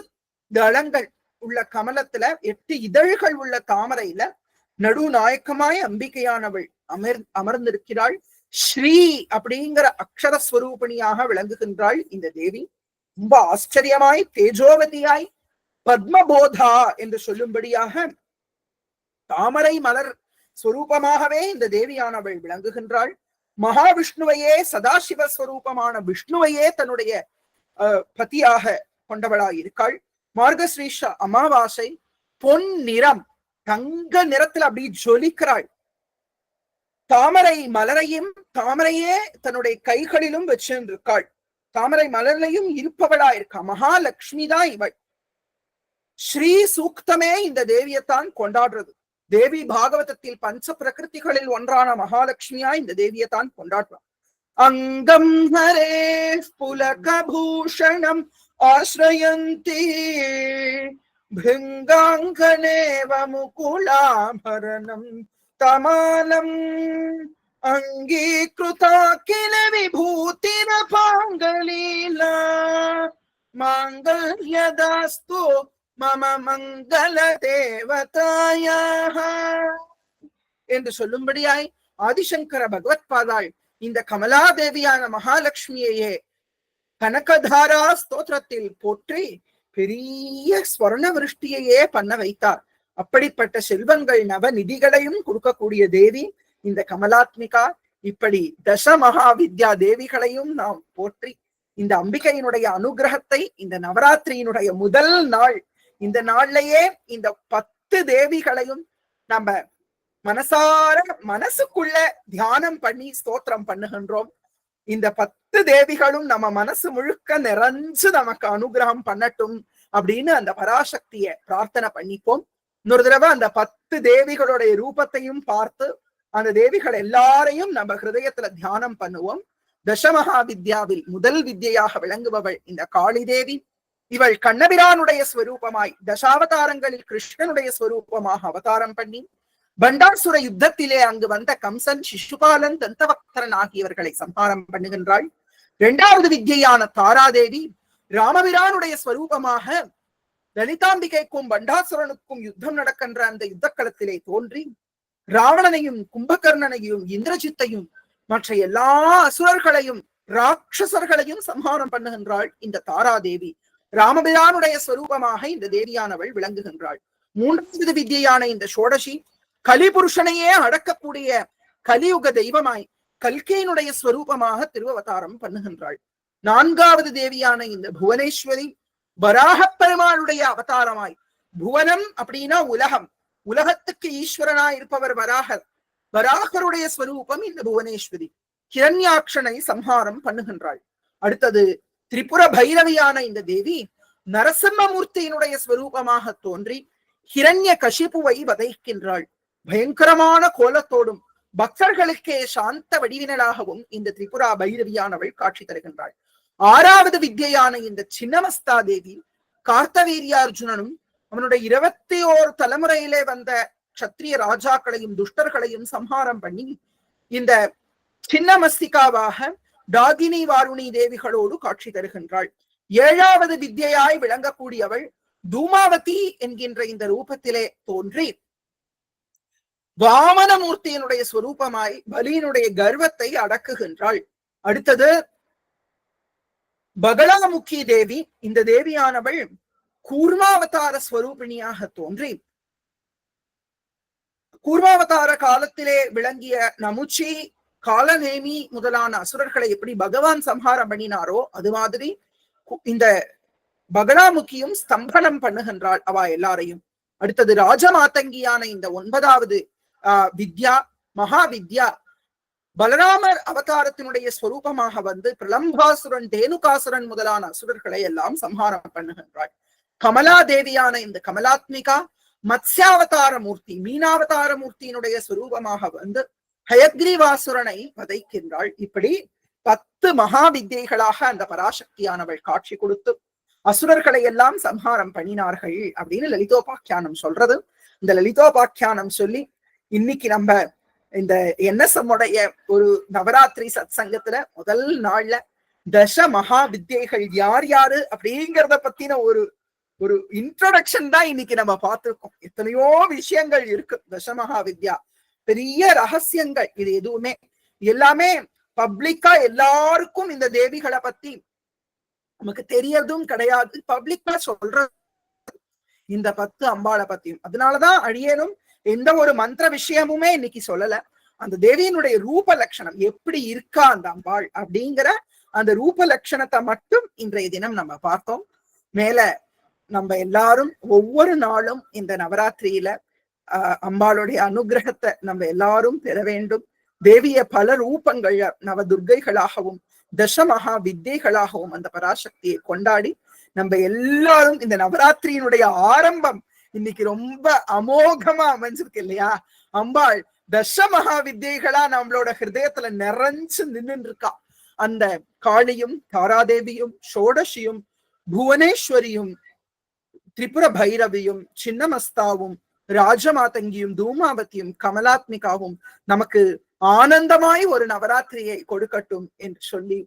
தளங்கள் உள்ள கமலத்துல 8 இதழ்கள் உள்ள தாமரையில நடுநாயக்கமாய் அம்பிகையானவள் அமர்ந்திருக்கிறாள். ஸ்ரீ அப்படிங்கிற அக்ஷரஸ்வரூபிணியாக விளங்குகின்றாள் இந்த தேவி. ரொம்ப ஆச்சரியமாய் தேஜோவதியாய் பத்மபோதா என்று சொல்லும்படியாக தாமரை மலர் ஸ்வரூபமாகவே இந்த தேவியானவள் விளங்குகின்றாள். மகாவிஷ்ணுவையே சதாசிவஸ்வரூபமான விஷ்ணுவையே தன்னுடைய பதியாக கொண்டவளாய் இருக்காள். மார்கஸ்ரீஷ அமாவாசை பொன் நிறம், தங்க நிறத்தில் அப்படி ஜொலிக்கிறாள். தாமரை மலரையும் தாமரையே தன்னுடைய கைகளிலும் வச்சிருக்காள். தாமரை மலர்லையும் இருப்பவளா இருக்கா. மகாலட்சுமி தான் இவள். ஸ்ரீ சூக்தமே இந்த தேவியத்தான் கொண்டாடுறது. தேவி பாகவதத்தில் பஞ்ச பிரகிருதிகளில் ஒன்றான மகாலட்சுமியா இந்த தேவியத்தான் கொண்டாடுறான். அங்கம் ஹரே புலகபூஷணம் ஆஸ்ரயந்தி பிருங்காங்கனேவ முகுலாபரணம் தமாலம் அங்கீகிருதா கில விபூதிரபாங்கலீலா மாங்கல்யதாஸ்து மம மங்கள தேவதாயாக என்று சொல்லும்படியாய் ஆதிசங்கர பகவத் பாதாள் இந்த கமலாதேவியான மகாலட்சுமியையே கனகதாரா ஸ்தோத்திரத்தில் போற்றி பெரிய ஸ்வர்ண விருஷ்டியையே பண்ண வைத்தார். அப்படிப்பட்ட செல்வங்கள் நவ நிதிகளையும் கொடுக்கக்கூடிய தேவி இந்த கமலாத்மிகா. இப்படி தச மகா வித்யா தேவிகளையும் நாம் போற்றி இந்த அம்பிகையினுடைய அனுகிரகத்தை இந்த நவராத்திரியினுடைய முதல் நாள் இந்த நாள்லயே இந்த 10 தேவிகளையும் நம்ம மனசார மனசுக்குள்ள தியானம் பண்ணி ஸ்தோத்திரம் பண்ணுகின்றோம். இந்த 10 தேவிகளும் நம்ம மனசு முழுக்க நிறைஞ்சு நமக்கு அனுகிரகம் பண்ணட்டும் அப்படின்னு அந்த பராசக்திய பிரார்த்தனை பண்ணிப்போம். இன்னொரு தடவை அந்த 10 தேவிகளுடைய ரூபத்தையும் பார்த்து அந்த தேவிகள் எல்லாரையும் நம்ம ஹிருதயத்துல தியானம் பண்ணுவோம். தசமகா வித்யாவில் முதல் வித்யாக விளங்குபவள் இந்த காளி தேவி. இவள் கண்ணபிரானுடைய ஸ்வரூபமாய் தசாவதாரங்களில் கிருஷ்ணனுடைய ஸ்வரூபமாக அவதாரம் பண்ணி பண்டாசுர யுத்தத்திலே அங்கு வந்த கம்சன், சிசுபாலன், தந்தவக்தரன் ஆகியவர்களை சம்ஹாரம் பண்ணுகின்றாள். 2வது வித்யான தாராதேவி ராமபிரானுடைய ஸ்வரூபமாக லலிதாம்பிகைக்கும் பண்டாசுரனுக்கும் யுத்தம் நடக்கின்ற அந்த யுத்த களத்திலே தோன்றி ராவணனையும் கும்பகர்ணனையும் இந்திரஜித்தையும் மற்ற எல்லா அசுரர்களையும் ராட்சசர்களையும் சம்ஹாரம் பண்ணுகின்றாள் இந்த தாராதேவி. ராமபிரானுடைய ஸ்வரூபமாக இந்த தேவியானவள் விளங்குகின்றாள். 3வது வித்யான இந்த ஷோடசி கலிபுருஷனையே அடக்கக்கூடிய கலியுக தெய்வமாய் கல்கியினுடைய ஸ்வரூபமாக திருவவதாரம் பண்ணுகின்றாள். 4வது தேவியான இந்த புவனேஸ்வரி வராக பெருமாளுடைய அவதாரமாய், புவனம் அப்படின்னா உலகம், உலகத்துக்கு ஈஸ்வரனாய் இருப்பவர் வராகர். வராகருடைய ஸ்வரூபம் இந்த புவனேஸ்வரி. ஹிரண்யாட்சனை சம்ஹாரம் பண்ணுகின்றாள். அடுத்தது திரிபுர பைரவியான இந்த தேவி நரசிம்மமூர்த்தியினுடைய ஸ்வரூபமாக தோன்றி ஹிரண்ய கசிபுவை வதைக்கின்றாள். பயங்கரமான கோலத்தோடும் பக்தர்களுக்கே சாந்த வடிவினலாகவும் இந்த திரிபுரா பைரவியானவள் காட்சி தருகின்றாள். 6வது வித்யான இந்த சின்னமஸ்தா தேவி கார்த்தவீரியார்ஜுனனும் அவனுடைய 21 தலைமுறையிலே வந்த கத்திரிய ராஜாக்களையும் துஷ்டர்களையும் சம்ஹாரம் பண்ணி இந்த சின்னமஸ்திகாவாக டாகினி வாருணி தேவிகளோடு காட்சி தருகின்றாள். 7வது வித்யாய் விளங்கக்கூடியவள் தூமாவதி என்கின்ற இந்த ரூபத்திலே தோன்றி வாமனமூர்த்தியினுடைய ஸ்வரூபமாய் பலியினுடைய கர்வத்தை அடக்குகின்றாள். அடுத்தது பகலாமுகி தேவி. இந்த தேவியானவள் கூர்மாவதார ஸ்வரூபிணியாக தோன்றி கூர்மாவதார காலத்திலே விளங்கிய நமுச்சி, காலநேமி முதலான அசுரர்களை எப்படி பகவான் சம்ஹாரம் பண்ணினாரோ அது மாதிரி இந்த பகலாமுகியும் ஸ்தம்பனம் பண்ணுகின்றாள் அவ எல்லாரையும். அடுத்தது ராஜமாதங்கியான இந்த 9வது வித்யா மகாவித்யா பலராமர் அவதாரத்தினுடைய ஸ்வரூபமாக வந்து பிரலம்பாசுரன், தேனுகாசுரன் முதலான அசுரர்களை எல்லாம் சம்ஹாரம் பண்ணுகின்றாள். கமலா தேவியான இந்த கமலாத்மிகா மத்ஸ்யாவதார மூர்த்தி, மீனாவதார மூர்த்தியினுடைய ஸ்வரூபமாக வந்து ஹயக்ரீவாசுரனை வதைக்கின்றாள். இப்படி 10 மகாவித்யைகளாக அந்த பராசக்தியானவள் காட்சி கொடுத்து அசுரர்களை எல்லாம் சம்ஹாரம் பண்ணினார்கள் அப்படின்னு லலிதோபாக்கியானம் சொல்றது. இந்த லலிதோபாக்கியானம் சொல்லி இன்னைக்கு நம்ம இந்த NSM உடைய ஒரு நவராத்திரி சத் சங்கத்துல முதல் நாள்ல தச மகா வித்யைகள் யார் யாரு அப்படிங்கிறத பத்தின ஒரு ஒரு இன்ட்ரோடக்ஷன் தான் இன்னைக்கு நம்ம பார்த்திருக்கோம். எத்தனையோ விஷயங்கள் இருக்கு தசமகா வித்யா, பெரிய ரகசியங்கள். இது எதுவுமே எல்லாமே பப்ளிக்கா எல்லாருக்கும் இந்த தேவிகளை பத்தி நமக்கு தெரியறதும் கிடையாது. பப்ளிக்கா சொல்ற இந்த 10 அம்பாளை பத்தியும். அதனாலதான் அழியனும் எந்த ஒரு மந்திர விஷயமுமே இன்னைக்கு சொல்லல. அந்த தேவியினுடைய ரூப லட்சணம் எப்படி இருக்கா அந்த அம்பாள் அப்படிங்கிற அந்த ரூப லட்சணத்தை மட்டும் இன்றைய தினம் நம்ம பார்த்தோம். மேல நம்ம எல்லாரும் ஒவ்வொரு நாளும் இந்த நவராத்திரியில அம்பாளுடைய அனுகிரகத்தை நம்ம எல்லாரும் பெற வேண்டும். தேவிய பல ரூபங்கள் நவதுர்கைகளாகவும் தசமகா வித்யைகளாகவும் அந்த பராசக்தியை கொண்டாடி நம்ம எல்லாரும் இந்த நவராத்திரியினுடைய ஆரம்பம் இன்னைக்கு ரொம்ப அமோகமா அமைஞ்சிருக்கு இல்லையா? அம்பாள் தசமகா வித்யைகளா நம்மளோட ஹிருதயத்துல நிறைஞ்சு நின்று இருக்கா. அந்த காளியும் தாராதேவியும் ஷோடசியும் புவனேஸ்வரியும் திரிபுர பைரவியும் சின்னமஸ்தாவும் ராஜமாதங்கியும் தூமாவதியும் கமலாத்மிகாவும் நமக்கு ஆனந்தமாய் ஒரு நவராத்திரியை கொடுக்கட்டும் என்று சொல்லி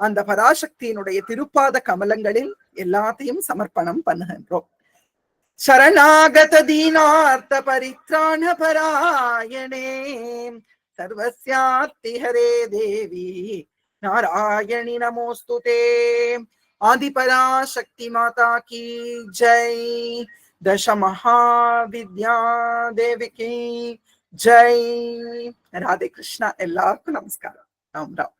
அந்த பராசக்தியினுடைய திருப்பாத கமலங்களில் எல்லாத்தையும் சமர்ப்பணம் பண்ணுகின்றோம். சரணாகத தீனார்த்த பரித்ராண பராயணே சர்வஸ்யார்த்தி ஹரே தேவி நாராயணி நமோஸ்துதே. ஆதிபராசக்தி மாதா கி ஜெய். दश महाविद्या देवी की जय. राधे कृष्णा. எல்லாருக்கும் நமஸ்காரம். ராம் ராம்.